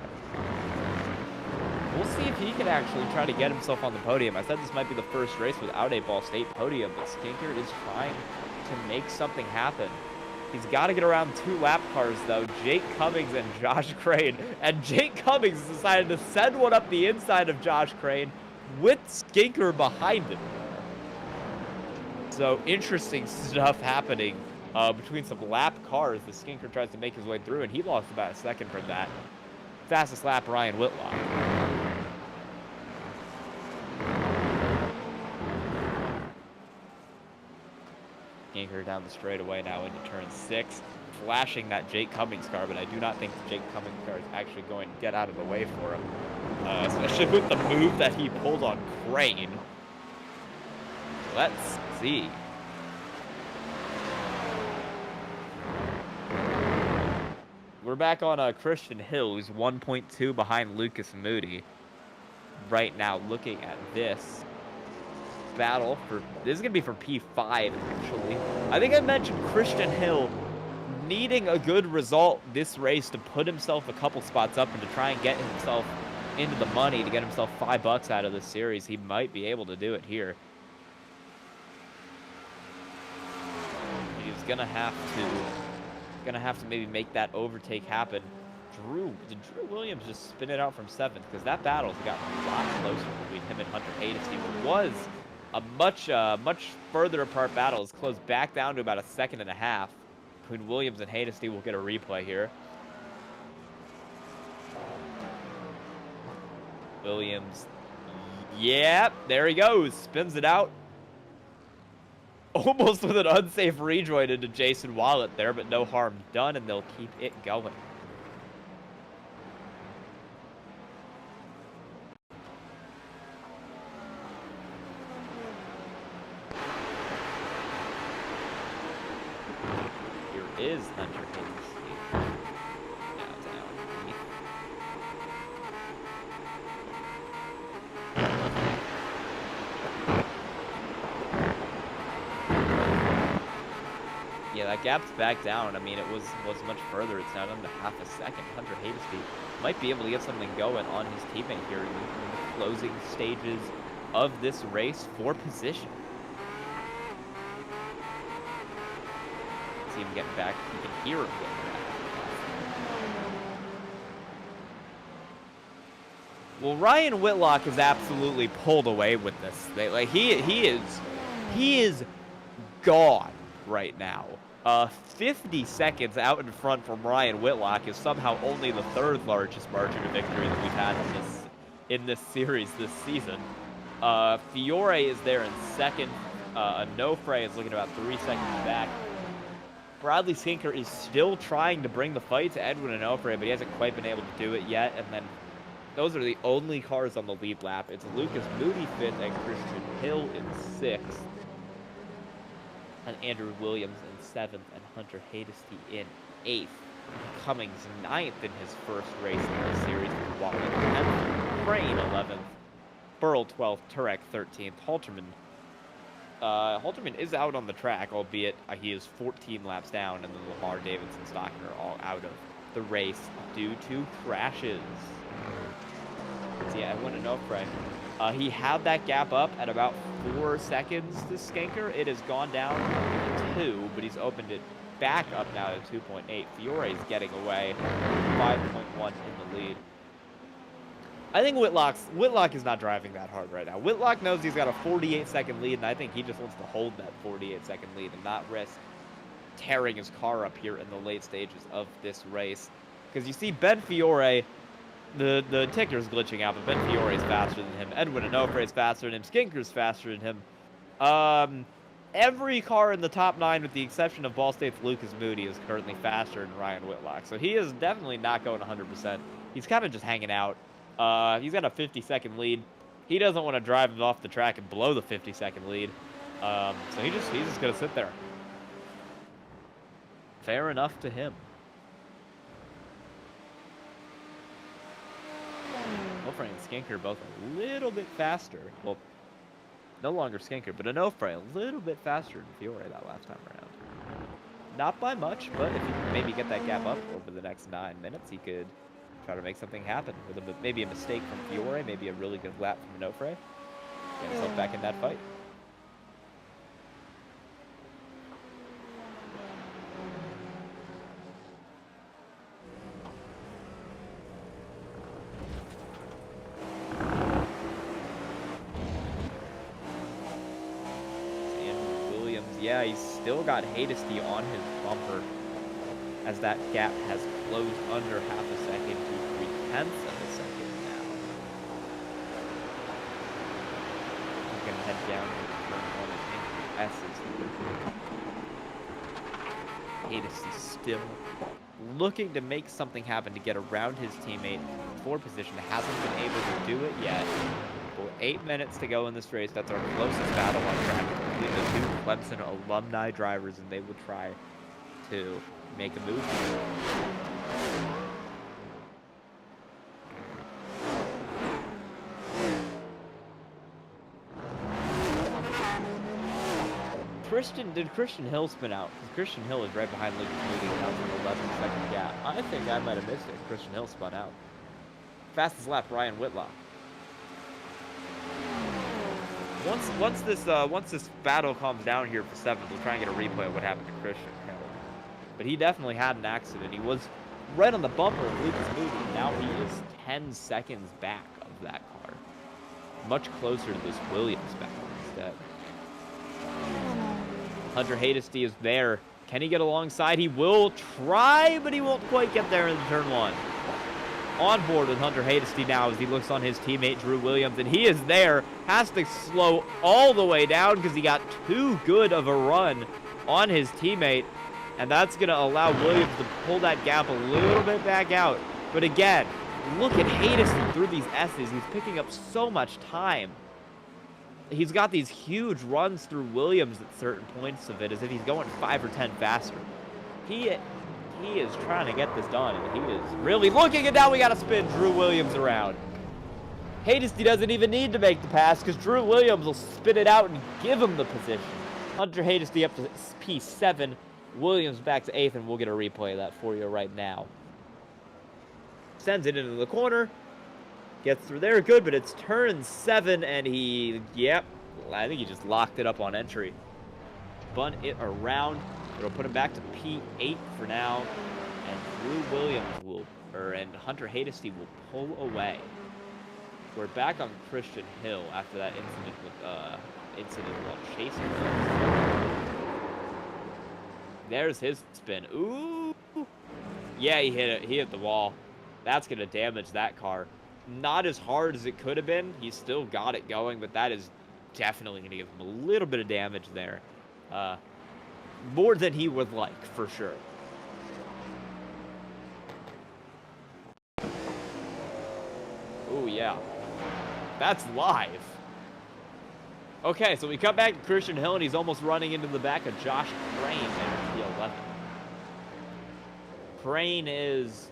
We'll see if he can actually try to get himself on the podium. I said this might be the first race without a Ball State podium, but Skinker is trying to make something happen. He's got to get around 2 lap cars, though, Jake Cummings and Josh Crane. And Jake Cummings decided to send one up the inside of Josh Crane with Skinker behind him. So interesting stuff happening between some lap cars. The Skinker tries to make his way through, and he lost about a second for that. Fastest lap, Ryan Whitlock. Skinker down the straightaway now into turn 6, flashing that Jake Cummings car, but I do not think the Jake Cummings car is actually going to get out of the way for him, especially with the move that he pulled on Crane. Let's see. We're back on Christian Hill, who's 1.2 behind Lucas Moody. Right now, looking at this battle this is gonna be for P5 actually. I think I mentioned Christian Hill needing a good result this race to put himself a couple spots up and to try and get himself into the money to get himself $5 out of this series. He might be able to do it here. He's gonna have to maybe make that overtake happen. Did Drew Williams just spin it out from 7th? Because that battle's gotten a lot closer between him and Hunter Hainesty. It was a much further apart battle. It's closed back down to about a 1.5 seconds between Williams and Hainesty. We'll get a replay here. Williams, yep, there he goes, spins it out. Almost with an unsafe rejoin into Jason Wallet there, but no harm done, and they'll keep it going. is Hunter Hastings. Now down. Yeah, that gap's back down. I mean, it was much further. It's now down to half a second. Hunter Hastings might be able to get something going on his teammate here in the closing stages of this race for position. See him getting back. You can hear him getting back. Well, Ryan Whitlock is absolutely pulled away with this. He is gone right now. 50 seconds out in front from Ryan Whitlock is somehow only the third largest margin of victory that we've had in this series this season. Fiore is there in second. Onofre is looking about 3 seconds back. Bradley Skinker is still trying to bring the fight to Edwin Onofre, but he hasn't quite been able to do it yet. And then those are the only cars on the lead lap. It's Lucas Moody fifth and Christian Hill in sixth. And Andrew Williams in seventh and Hunter Hastings in eighth. Cummings ninth in his first race in the series. Walling 10th. Crane 11th. Burrell 12th. Turek 13th. Halterman is out on the track, albeit he is 14 laps down, and then Lamar, Davidson, and Stockton are all out of the race due to crashes. So yeah, I want to know, Frank. He had that gap up at about 4 seconds to Skinker. It has gone down to 2, but he's opened it back up now to 2.8. Fiore's getting away, 5.1 in the lead. I think Whitlock is not driving that hard right now. Whitlock knows he's got a 48-second lead, and I think he just wants to hold that 48-second lead and not risk tearing his car up here in the late stages of this race. Because you see Ben Fiore, the ticker's glitching out, but Ben Fiore is faster than him. Edwin Onofre is faster than him. Skinker's faster than him. Every car in the top 9, with the exception of Ball State's Lucas Moody, is currently faster than Ryan Whitlock. So he is definitely not going 100%. He's kind of just hanging out. He's got a 50-second lead. He doesn't want to drive him off the track and blow the 50-second lead. So he's just going to sit there. Fair enough to him. Onofre and Skinker both a little bit faster. Well, no longer Skinker, but Onofre a little bit faster than Fiore that last time around. Not by much, but if he can maybe get that gap up over the next 9 minutes, he could try to make something happen with maybe a mistake from Fiore, maybe a really good lap from Onofre. Get himself back in that fight. And Williams, yeah, he's still got Hastings on his bumper, as that gap has closed under half a second to 0.3 of a second now. He's going to head down to turn 1 and into S's. Hastings still looking to make something happen to get around his teammate for position. Hasn't been able to do it yet. For 8 minutes to go in this race. That's our closest battle on track between the two Clemson alumni drivers, and they will try to make a move. Did Christian Hill spin out? Because Christian Hill is right behind Lucas Moody, and that's an 11-second gap. I think I might have missed it. Christian Hill spun out. Fastest lap, Ryan Whitlock. Once this battle calms down here for 7th, we'll try and get a replay of what happened to Christian Hill. But he definitely had an accident. He was right on the bumper of Lucas Moody. Now he is 10 seconds back of that car. Much closer to this Williams battle instead. Hunter Hastings is there. Can he get alongside? He will try, but he won't quite get there in turn 1. On board with Hunter Hastings now as he looks on his teammate Drew Williams, and he is there. Has to slow all the way down because he got too good of a run on his teammate. And that's going to allow Williams to pull that gap a little bit back out. But again, look at Hastings through these S's. He's picking up so much time. He's got these huge runs through Williams at certain points of it, as if he's going 5 or 10 faster. He is trying to get this done, and he is really looking, and now we got to spin Drew Williams around. Hades doesn't even need to make the pass because Drew Williams will spin it out and give him the position. Hunter Hades up to P7. Williams back to 8th, and we'll get a replay of that for you right now. Sends it into the corner. Gets through there. Good, but it's turn 7, and yep, I think he just locked it up on entry. Spun it around. It'll put him back to P8 for now. And Drew Williams and Hunter Hades will pull away. We're back on Christian Hill after that incident while chasing him. There's his spin. Ooh. Yeah, he hit it. He hit the wall. That's going to damage that car. Not as hard as it could have been. He still got it going, but that is definitely going to give him a little bit of damage there. More than he would like, for sure. Oh, yeah. That's live. Okay, so we come back to Christian Hill, and he's almost running into the back of Josh Crane there in P11. Crane is...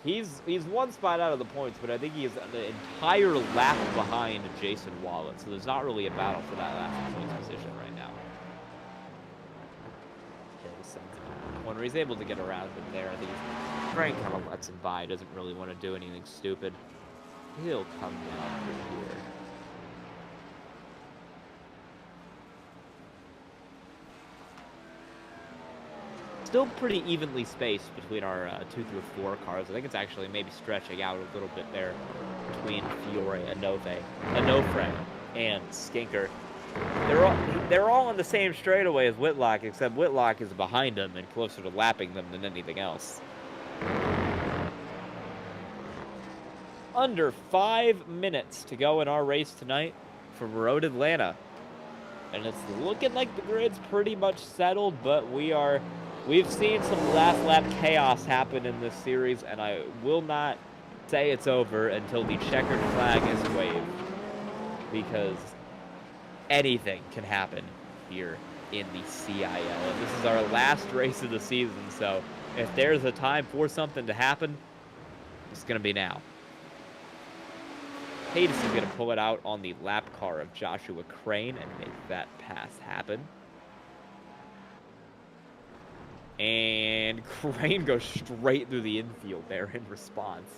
He's one spot out of the points, but I think he is the entire lap behind Jason Wallet, so there's not really a battle for that last points position right now. When he's able to get around him there, I think Crane kind of lets him by, doesn't really want to do anything stupid. He'll come down through here. Still pretty evenly spaced between our 2 through 4 cars. I think it's actually maybe stretching out a little bit there between Fiore, Onofre, and Skinker. They're all on the same straightaway as Whitlock, except Whitlock is behind them and closer to lapping them than anything else. Under 5 minutes to go in our race tonight for Road Atlanta. And it's looking like the grid's pretty much settled, but we've seen some last lap chaos happen in this series, and I will not say it's over until the checkered flag is waved, because anything can happen here in the CIL. And this is our last race of the season, so if there's a time for something to happen, it's going to be now. Hades is going to pull it out on the lap car of Joshua Crane and make that pass happen. And Crane goes straight through the infield there in response.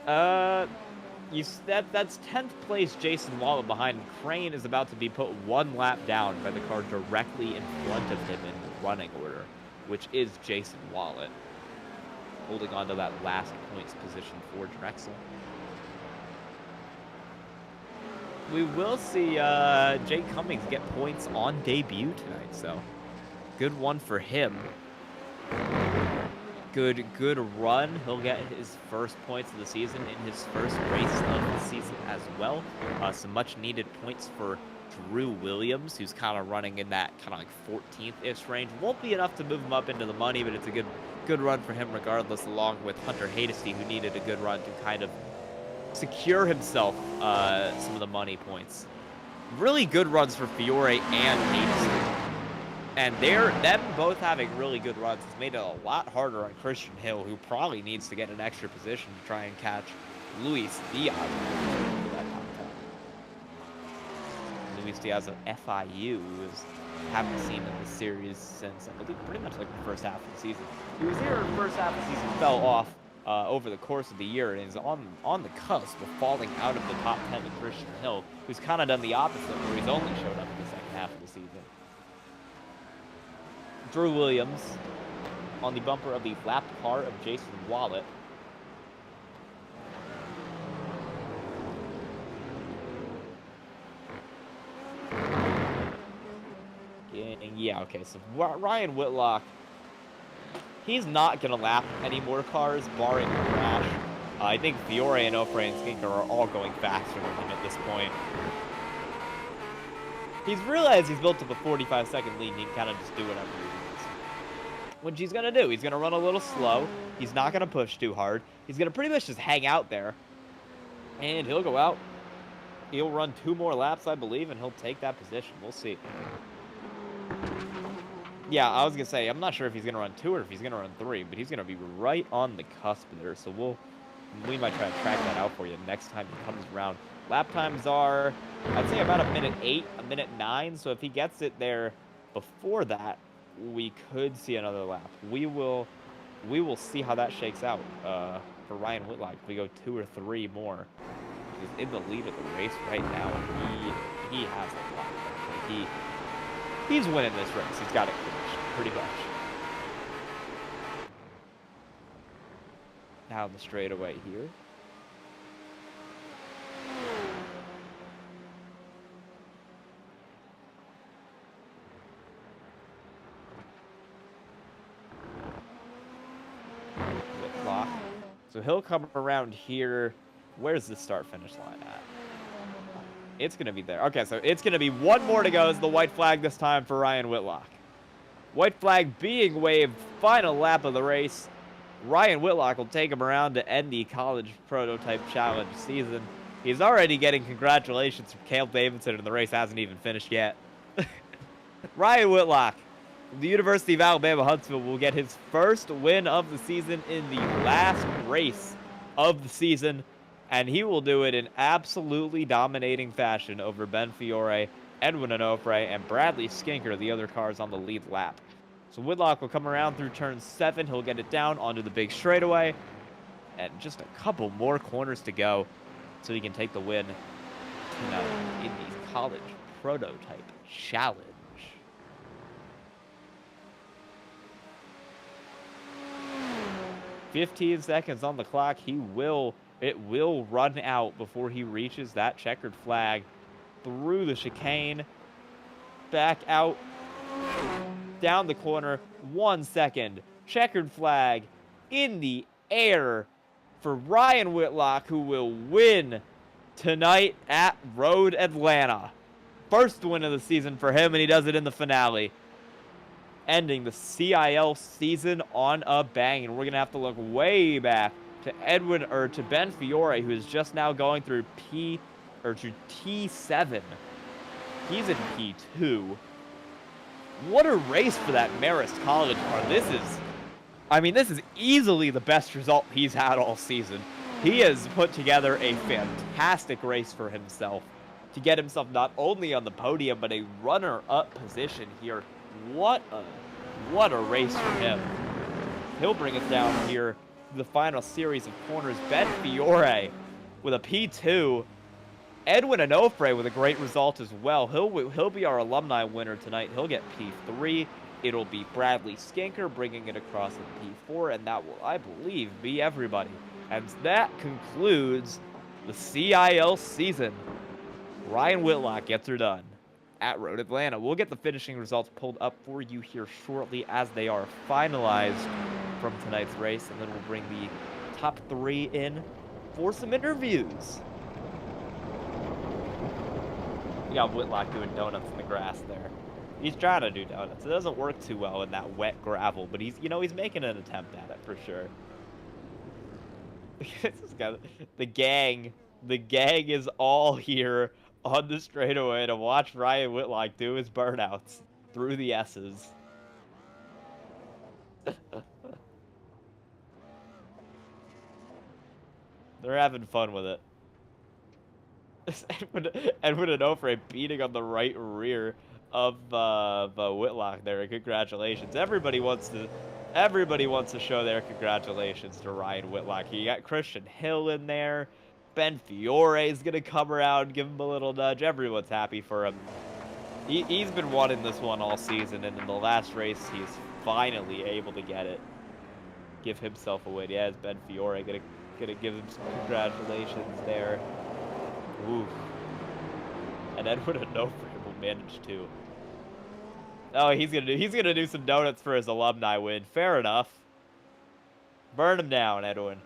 That's 10th place Jason Wallet behind. Crane is about to be put 1 lap down by the car directly in front of him in the running order, which is Jason Wallet, holding on to that last points position for Drexel. We will see Jake Cummings get points on debut tonight, so good one for him. Good run. He'll get his first points of the season in his first race of the season as well. Some much needed points for Drew Williams, who's kind of running in that kind of like 14th-ish range. Won't be enough to move him up into the money, but it's a good run for him regardless, along with Hunter Hades, who needed a good run to kind of secure himself some of the money points. Really good runs for Fiore and Hades. And them both having really good runs has made it a lot harder on Christian Hill, who probably needs to get an extra position to try and catch Luis Diaz. Luis Diaz of FIU, who haven't seen in the series since, I believe, pretty much like the first half of the season. He was here in the first half of the season, fell off over the course of the year, and is on the cusp of falling out of the top 10 of Christian Hill, who's kind of done the opposite, where he's only showed up in the second half of the season. Drew Williams on the bumper of the lap car of Jason Wallet. Yeah, okay, so Ryan Whitlock, he's not going to lap any more cars, barring a crash. I think Fiore and Onofre and Skinker are all going faster than him at this point. He's realized he's built up a 45-second lead, and he can kind of just do whatever he wants. Which he's going to do. He's going to run a little slow. He's not going to push too hard. He's going to pretty much just hang out there. And he'll go out. He'll run 2 more laps, I believe, and he'll take that position. We'll see. Yeah, I was gonna say, I'm not sure if he's gonna run 2 or if he's gonna run 3, but he's gonna be right on the cusp there. So we might try to track that out for you next time he comes around. Lap times are, I'd say about a minute 8, a minute 9. So if he gets it there before that, we could see another lap. We will see how that shakes out for Ryan Whitlock. If we go 2 or 3 more, he's in the lead of the race right now. He has the block. Like he's winning this race. He's got it finished, pretty much. Down the straightaway here. Whitlock. So he'll come around here. Where's the start-finish line at? It's going to be there. Okay, so it's going to be 1 more to go as the white flag this time for Ryan Whitlock. White flag being waved. Final lap of the race. Ryan Whitlock will take him around to end the College Prototype Challenge season. He's already getting congratulations from Cale Davidson, and the race hasn't even finished yet. Ryan Whitlock, the University of Alabama Huntsville, will get his first win of the season in the last race of the season, and he will do it in absolutely dominating fashion over Ben Fiore, Edwin Onofre, and Bradley Skinker, the other cars on the lead lap. So Whitlock will come around through turn 7. He'll get it down onto the big straightaway. And just a couple more corners to go so he can take the win tonight in the College Prototype Challenge. 15 seconds on the clock. It will run out before he reaches that checkered flag through the chicane. Back out. Down the corner, 1 second. Checkered flag in the air for Ryan Whitlock, who will win tonight at Road Atlanta. First win of the season for him, and he does it in the finale. Ending the CIL season on a bang. And we're going to have to look way back to Ben Fiore, who is just now going through T7. He's in P2. What a race for that Marist College car. This is easily the best result he's had all season. He has put together a fantastic race for himself to get himself not only on the podium, but a runner-up position here. What a race for him. He'll bring us down here to the final series of corners. Ben Fiore with a P2. Edwin Onofre with a great result as well. He'll be our alumni winner tonight. He'll get P3. It'll be Bradley Skinker bringing it across in P4, and that will, I believe, be everybody. And that concludes the CIL season. Ryan Whitlock gets her done at Road Atlanta. We'll get the finishing results pulled up for you here shortly as they are finalized from tonight's race, and then we'll bring the top 3 in for some interviews. We got Whitlock doing donuts in the grass there. He's trying to do donuts. It doesn't work too well in that wet gravel, but he's making an attempt at it for sure. The gang is all here on the straightaway to watch Ryan Whitlock do his burnouts through the S's. They're having fun with it. Edwin Onofre beating on the right rear of Whitlock there. Congratulations. Everybody wants to show their congratulations to Ryan Whitlock. You got Christian Hill in there. Ben Fiore is going to come around, give him a little nudge. Everyone's happy for him. He's been wanting this one all season, and in the last race, he's finally able to get it. Give himself a win. Yeah, it's Ben Fiore gonna give him some congratulations there. Oof. And Edwin Onofre will manage to. Oh, he's gonna do some donuts for his alumni win. Fair enough. Burn him down, Edwin.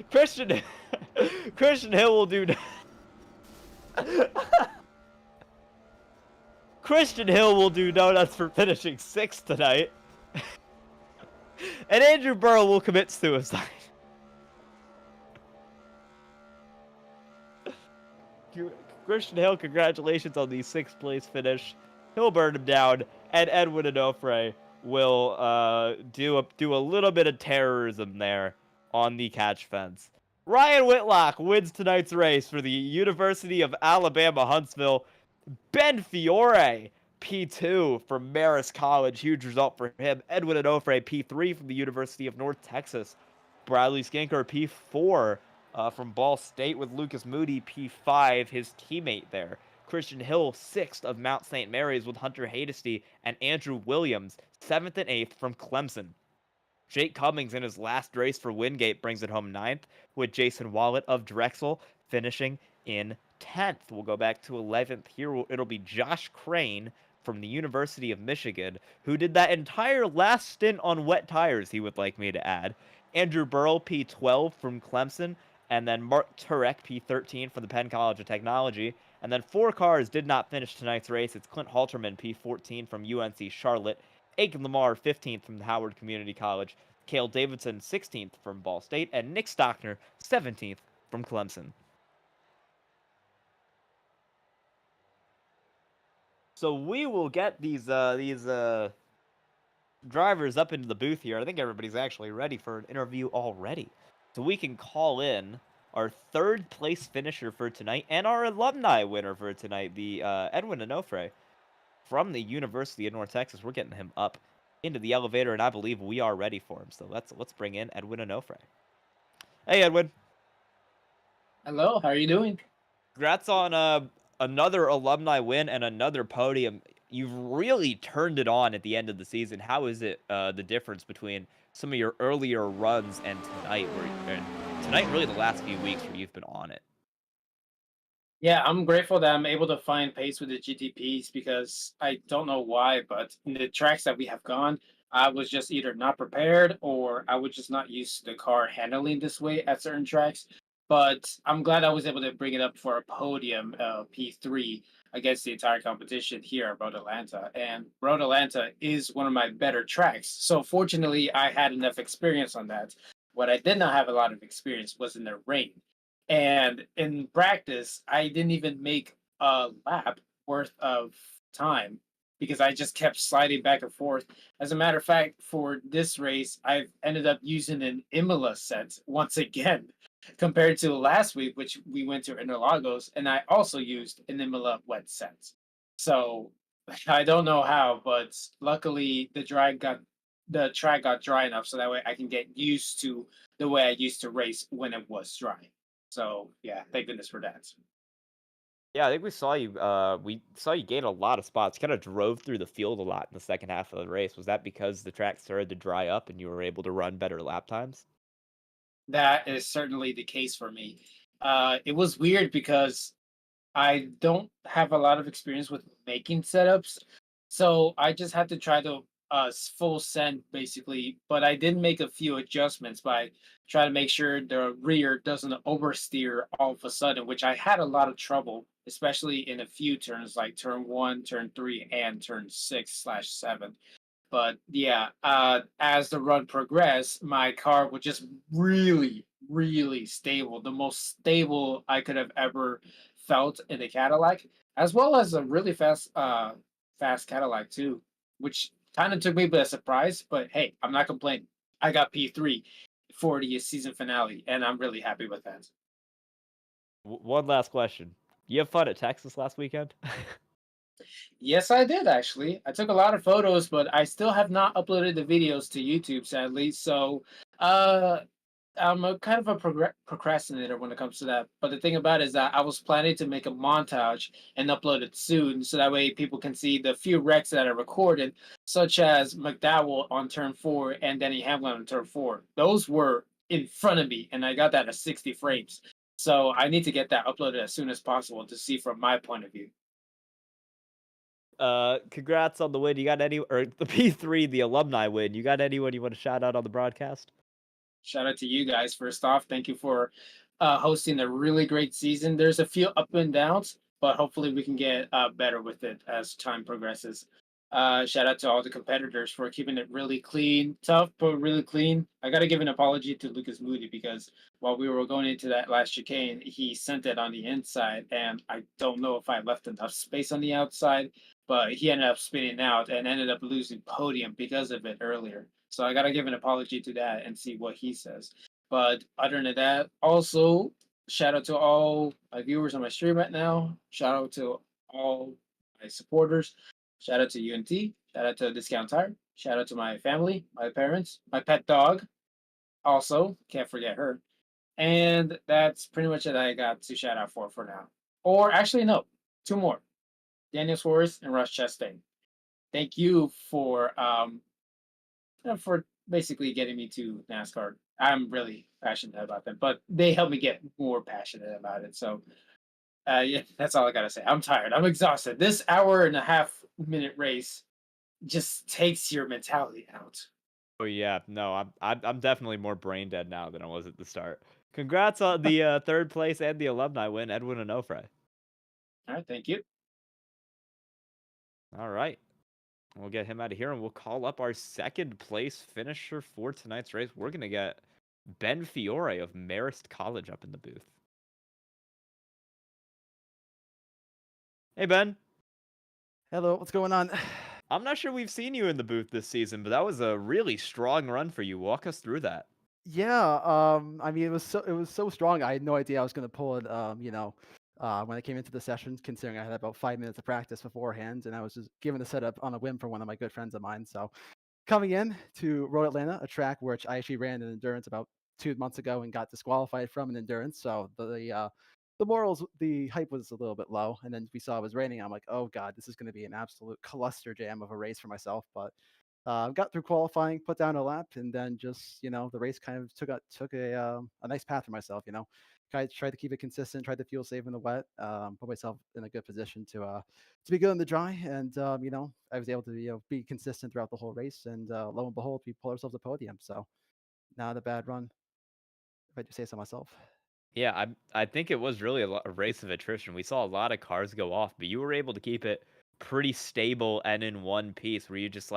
Christian Hill will do. Christian Hill will do donuts for finishing 6th tonight. And Andrew Burrow will commit suicide. Christian Hill, congratulations on the 6th place finish. He'll burn him down, and Edwin Onofre will do a little bit of terrorism there on the catch fence. Ryan Whitlock wins tonight's race for the University of Alabama Huntsville. Ben Fiore, P2 from Marist College. Huge result for him. Edwin Onofre, P3 from the University of North Texas. Bradley Skanker, P4 from Ball State with Lucas Moody, P5, his teammate there. Christian Hill, 6th of Mount St. Mary's with Hunter Hadesty, and Andrew Williams, 7th and 8th from Clemson. Jake Cummings in his last race for Wingate brings it home 9th, with Jason Wallet of Drexel finishing in 10th. We'll go back to 11th here. It'll be Josh Crane from the University of Michigan, who did that entire last stint on wet tires, he would like me to add. Andrew Burrell, P12 from Clemson, and then Mark Turek, P13 from the Penn College of Technology. And then 4 cars did not finish tonight's race. It's Clint Halterman, P14 from UNC Charlotte, Aiken Lamar, 15th from the Howard Community College, Cale Davidson, 16th from Ball State, and Nick Stockner, 17th from Clemson. So we will get these drivers up into the booth here. I think everybody's actually ready for an interview already. So we can call in our 3rd place finisher for tonight and our alumni winner for tonight, the Edwin Onofre from the University of North Texas. We're getting him up into the elevator, and I believe we are ready for him. So let's bring in Edwin Onofre. Hey, Edwin. Hello, how are you doing? Congrats on another alumni win and another podium. You've really turned it on at the end of the season. How is it the difference between some of your earlier runs and tonight, and really the last few weeks where you've been on it? Yeah, I'm grateful that I'm able to find pace with the GTPs because I don't know why, but in the tracks that we have gone, I was just either not prepared or I was just not used to the car handling this way at certain tracks. But I'm glad I was able to bring it up for a podium, P3, against the entire competition here at Road Atlanta. And Road Atlanta is one of my better tracks. So fortunately, I had enough experience on that. What I did not have a lot of experience was in the rain. And in practice, I didn't even make a lap worth of time because I just kept sliding back and forth. As a matter of fact, for this race, I've ended up using an Imola set once again compared to last week, which we went to Interlagos, and I also used an Imola wet set. So I don't know how, but luckily the track got dry enough so that way I can get used to the way I used to race when it was dry. So yeah, thank goodness for that. Yeah, I think we saw you. We saw you gain a lot of spots. Kind of drove through the field a lot in the second half of the race. Was that because the track started to dry up and you were able to run better lap times? That is certainly the case for me. It was weird because I don't have a lot of experience with making setups, so I just had to try to full send basically. But I did make a few adjustments by trying to make sure the rear doesn't oversteer all of a sudden, which I had a lot of trouble, especially in a few turns like turn 1, turn 3, and turn 6/7. But yeah, as the run progressed, my car was just really, really stable. The most stable I could have ever felt in a Cadillac, as well as a really fast Cadillac too, which kind of took me by surprise. But hey, I'm not complaining. I got P3 for the season finale, and I'm really happy with that. One last question. You have fun at Texas last weekend? Yes, I did actually. I took a lot of photos, but I still have not uploaded the videos to YouTube, sadly. So, uh, I'm a kind of a procrastinator when it comes to that. But the thing about it is that I was planning to make a montage and upload it soon, so that way people can see the few wrecks that I recorded, such as McDowell on turn 4 and Denny Hamlin on turn 4. Those were in front of me, and I got that at 60 frames. So I need to get that uploaded as soon as possible to see from my point of view. Congrats on the win. You got any or the P3, the alumni win? You got anyone you want to shout out on the broadcast? Shout out to you guys. First off, thank you for hosting a really great season. There's a few up and downs, but hopefully we can get better with it as time progresses. Shout out to all the competitors for keeping it really clean, tough but really clean. I got to give an apology to Lucas Moody because while we were going into that last chicane, he sent it on the inside, and I don't know if I left enough space on the outside, but he ended up spinning out and ended up losing podium because of it earlier. So I got to give an apology to that and see what he says. But other than that, also shout out to all my viewers on my stream right now. Shout out to all my supporters. Shout out to UNT. Shout out to Discount Tire. Shout out to my family, my parents, my pet dog. Also, can't forget her. And that's pretty much it I got to shout out for now. Or actually, no, two more. Daniel Suarez and Russ Chastain. Thank you for basically getting me to NASCAR. I'm really passionate about them, but they helped me get more passionate about it. So yeah, that's all I gotta say. I'm tired. I'm exhausted. This hour and a half minute race just takes your mentality out. Oh yeah, no, I'm definitely more brain dead now than I was at the start. Congrats on the third place and the alumni win, Edwin Onofre. All right, thank you. All right, we'll get him out of here, and we'll call up our second place finisher for tonight's race. We're gonna get Ben Fiore of Marist College up in the booth. Hey Ben, Hello, what's going on? I'm not sure we've seen you in the booth this season, but that was a really strong run for you. Walk us through that. Yeah, I mean, it was so strong. I had no idea I was going to pull it. When I came into the session, considering I had about 5 minutes of practice beforehand, and I was just given the setup on a whim from one of my good friends of mine. So coming in to Road Atlanta, a track which I actually ran in endurance about 2 months ago and got disqualified from an endurance. So the hype was a little bit low, and then we saw it was raining. I'm like, oh god, this is going to be an absolute cluster jam of a race for myself. But got through qualifying, put down a lap, and then just the race kind of took a nice path for myself. Tried to keep it consistent, tried to feel safe in the wet, put myself in a good position to be good in the dry, and I was able to be consistent throughout the whole race, and lo and behold, we pulled ourselves a podium. So not a bad run, if I do say so myself. Yeah, I think it was really a race of attrition. We saw a lot of cars go off, but you were able to keep it pretty stable and in one piece. Were you just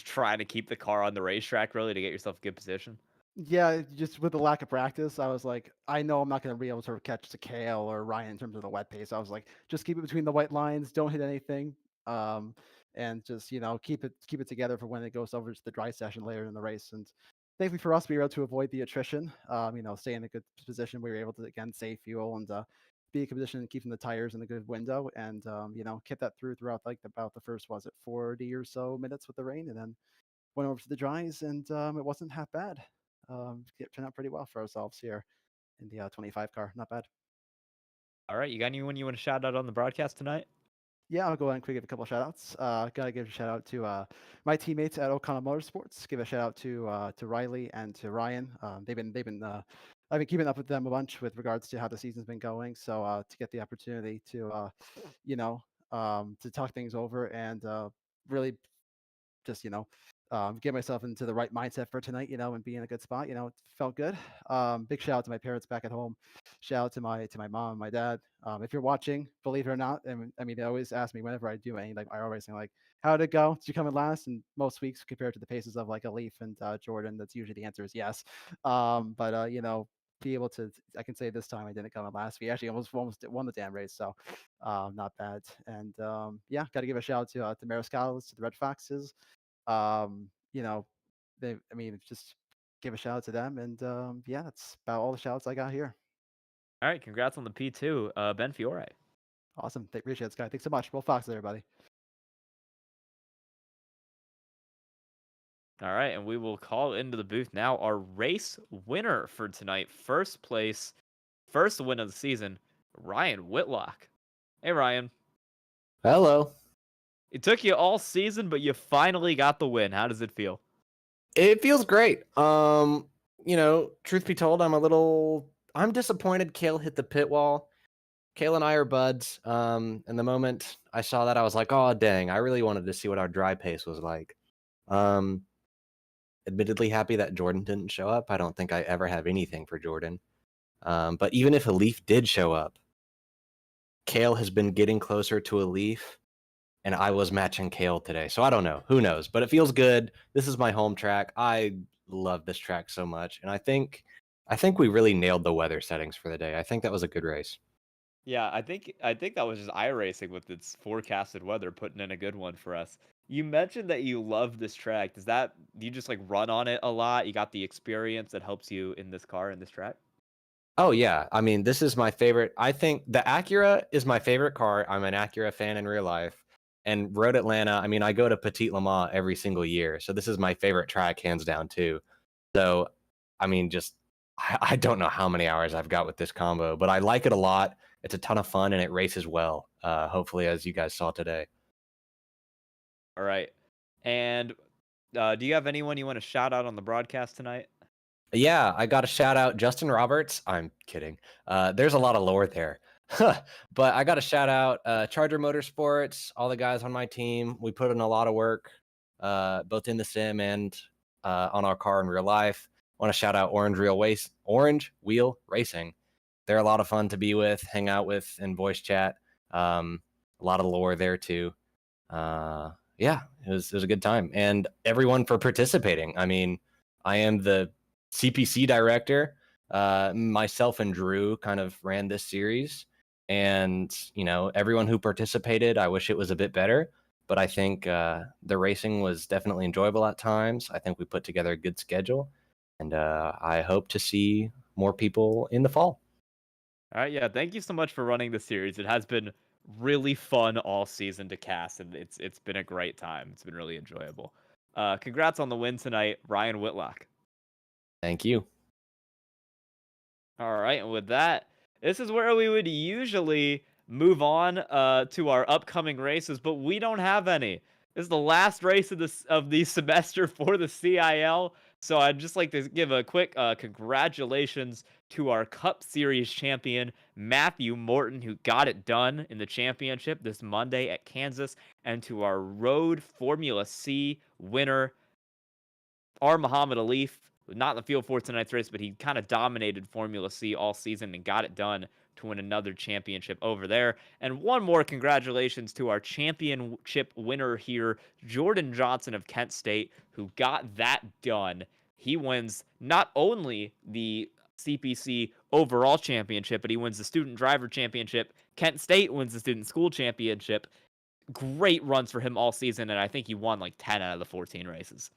trying to keep the car on the racetrack really to get yourself a good position? Yeah, just with the lack of practice, I was like, I know I'm not going to be able to catch the Kale or Ryan in terms of the wet pace. I was like, just keep it between the white lines, don't hit anything, um, and just keep it together for when it goes over to the dry session later in the race. And thankfully for us, we were able to avoid the attrition. Stay in a good position. We were able to again save fuel and be in a position keeping the tires in a good window, and kept that throughout like about the first 40 or so minutes with the rain, and then went over to the dries, and it wasn't half bad. It turned out pretty well for ourselves here in the 25 car. Not bad. All right, you got anyone you want to shout out on the broadcast tonight? Yeah, I'll go ahead and quickly give a couple of shout outs. Gotta give a shout out to my teammates at O'Connell Motorsports. Give a shout out to Riley and to Ryan. I've been keeping up with them a bunch with regards to how the season's been going. So to get the opportunity to talk things over and really just get myself into the right mindset for tonight, and be in a good spot. It felt good. Big shout out to my parents back at home. Shout out to my mom and my dad. If you're watching, believe it or not, and I mean, they always ask me whenever I do any like iRacing, like, how did it go? Did you come in last? And most weeks compared to the paces of like a Leaf and Jordan, that's usually the answer is yes. But be able to, I can say this time I didn't come in last. We actually almost won the damn race, so not bad. And yeah, got to give a shout out to Mariscales, to the Red Foxes. um, you know, just give a shout out to them. And yeah, that's about all the shouts I got here. All right, congrats on the P2, Ben Fiore. Awesome. Appreciate it, Sky. Thanks so much. Will Fox, everybody. All right, and we will call into the booth now our race winner for tonight. First place, first win of the season, Ryan Whitlock. Hey, Ryan. Hello. It took you all season, but you finally got the win. How does it feel? It feels great. Truth be told, I'm disappointed Kale hit the pit wall. Kale and I are buds. And the moment I saw that, I was like, oh dang, I really wanted to see what our dry pace was like. Admittedly happy that Jordan didn't show up. I don't think I ever have anything for Jordan. But even if a Leaf did show up, Kale has been getting closer to a Leaf and I was matching Kale today. So I don't know. Who knows? But it feels good. This is my home track. I love this track so much. And I think we really nailed the weather settings for the day. I think that was a good race. Yeah, I think that was just iRacing with its forecasted weather putting in a good one for us. You mentioned that you love this track. Do you just like run on it a lot? You got the experience that helps you in this car in this track? Oh yeah, I mean, this is my favorite. I think the Acura is my favorite car. I'm an Acura fan in real life. And Road Atlanta, I mean, I go to Petit Le Mans every single year. So this is my favorite track, hands down, too. So, I mean, just I don't know how many hours I've got with this combo, but I like it a lot. It's a ton of fun and it races well. Hopefully, as you guys saw today. All right. And do you have anyone you want to shout out on the broadcast tonight? Yeah, I got to shout out Justin Roberts. I'm kidding. There's a lot of lore there. But I got to shout out Charger Motorsports, all the guys on my team. We put in a lot of work, both in the sim and on our car in real life. Want to shout out Orange Wheel Racing. They're a lot of fun to be with, hang out with, and voice chat. A lot of lore there too. Yeah, it was a good time, and everyone for participating. I mean, I am the CPC director. Myself and Drew kind of ran this series, and everyone who participated, I wish it was a bit better, but I think the racing was definitely enjoyable at times. I think we put together a good schedule, and I hope to see more people in the fall. All right, yeah, thank you so much for running the series. It has been really fun all season to cast, and it's been a great time. It's been really enjoyable. Congrats on the win tonight, Ryan Whitlock. Thank you. All right, and with that, this is where we would usually move on to our upcoming races, but we don't have any. This is the last race of the semester for the CIL, so I'd just like to give a quick congratulations to our Cup Series champion, Matthew Morton, who got it done in the championship this Monday at Kansas, and to our Road Formula C winner, R. Muhammad Alif, not in the field for tonight's race, but he kind of dominated Formula C all season and got it done to win another championship over there. And one more congratulations to our championship winner here, Jordan Johnson of Kent State, who got that done. He wins not only the CPC overall championship, but he wins the student driver championship. Kent State wins the student school championship. Great runs for him all season, and I think he won like 10 out of the 14 races.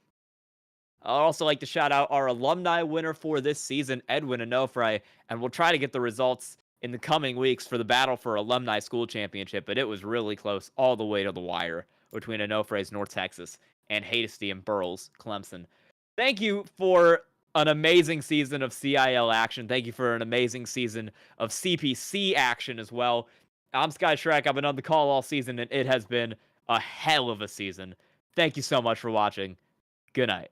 I'd also like to shout out our alumni winner for this season, Edwin Onofre, and we'll try to get the results in the coming weeks for the battle for alumni school championship, but it was really close all the way to the wire between Onofre's North Texas and Haigesty and Burles, Clemson. Thank you for an amazing season of CIL action. Thank you for an amazing season of CPC action as well. I'm Sky Shrek. I've been on the call all season, and it has been a hell of a season. Thank you so much for watching. Good night.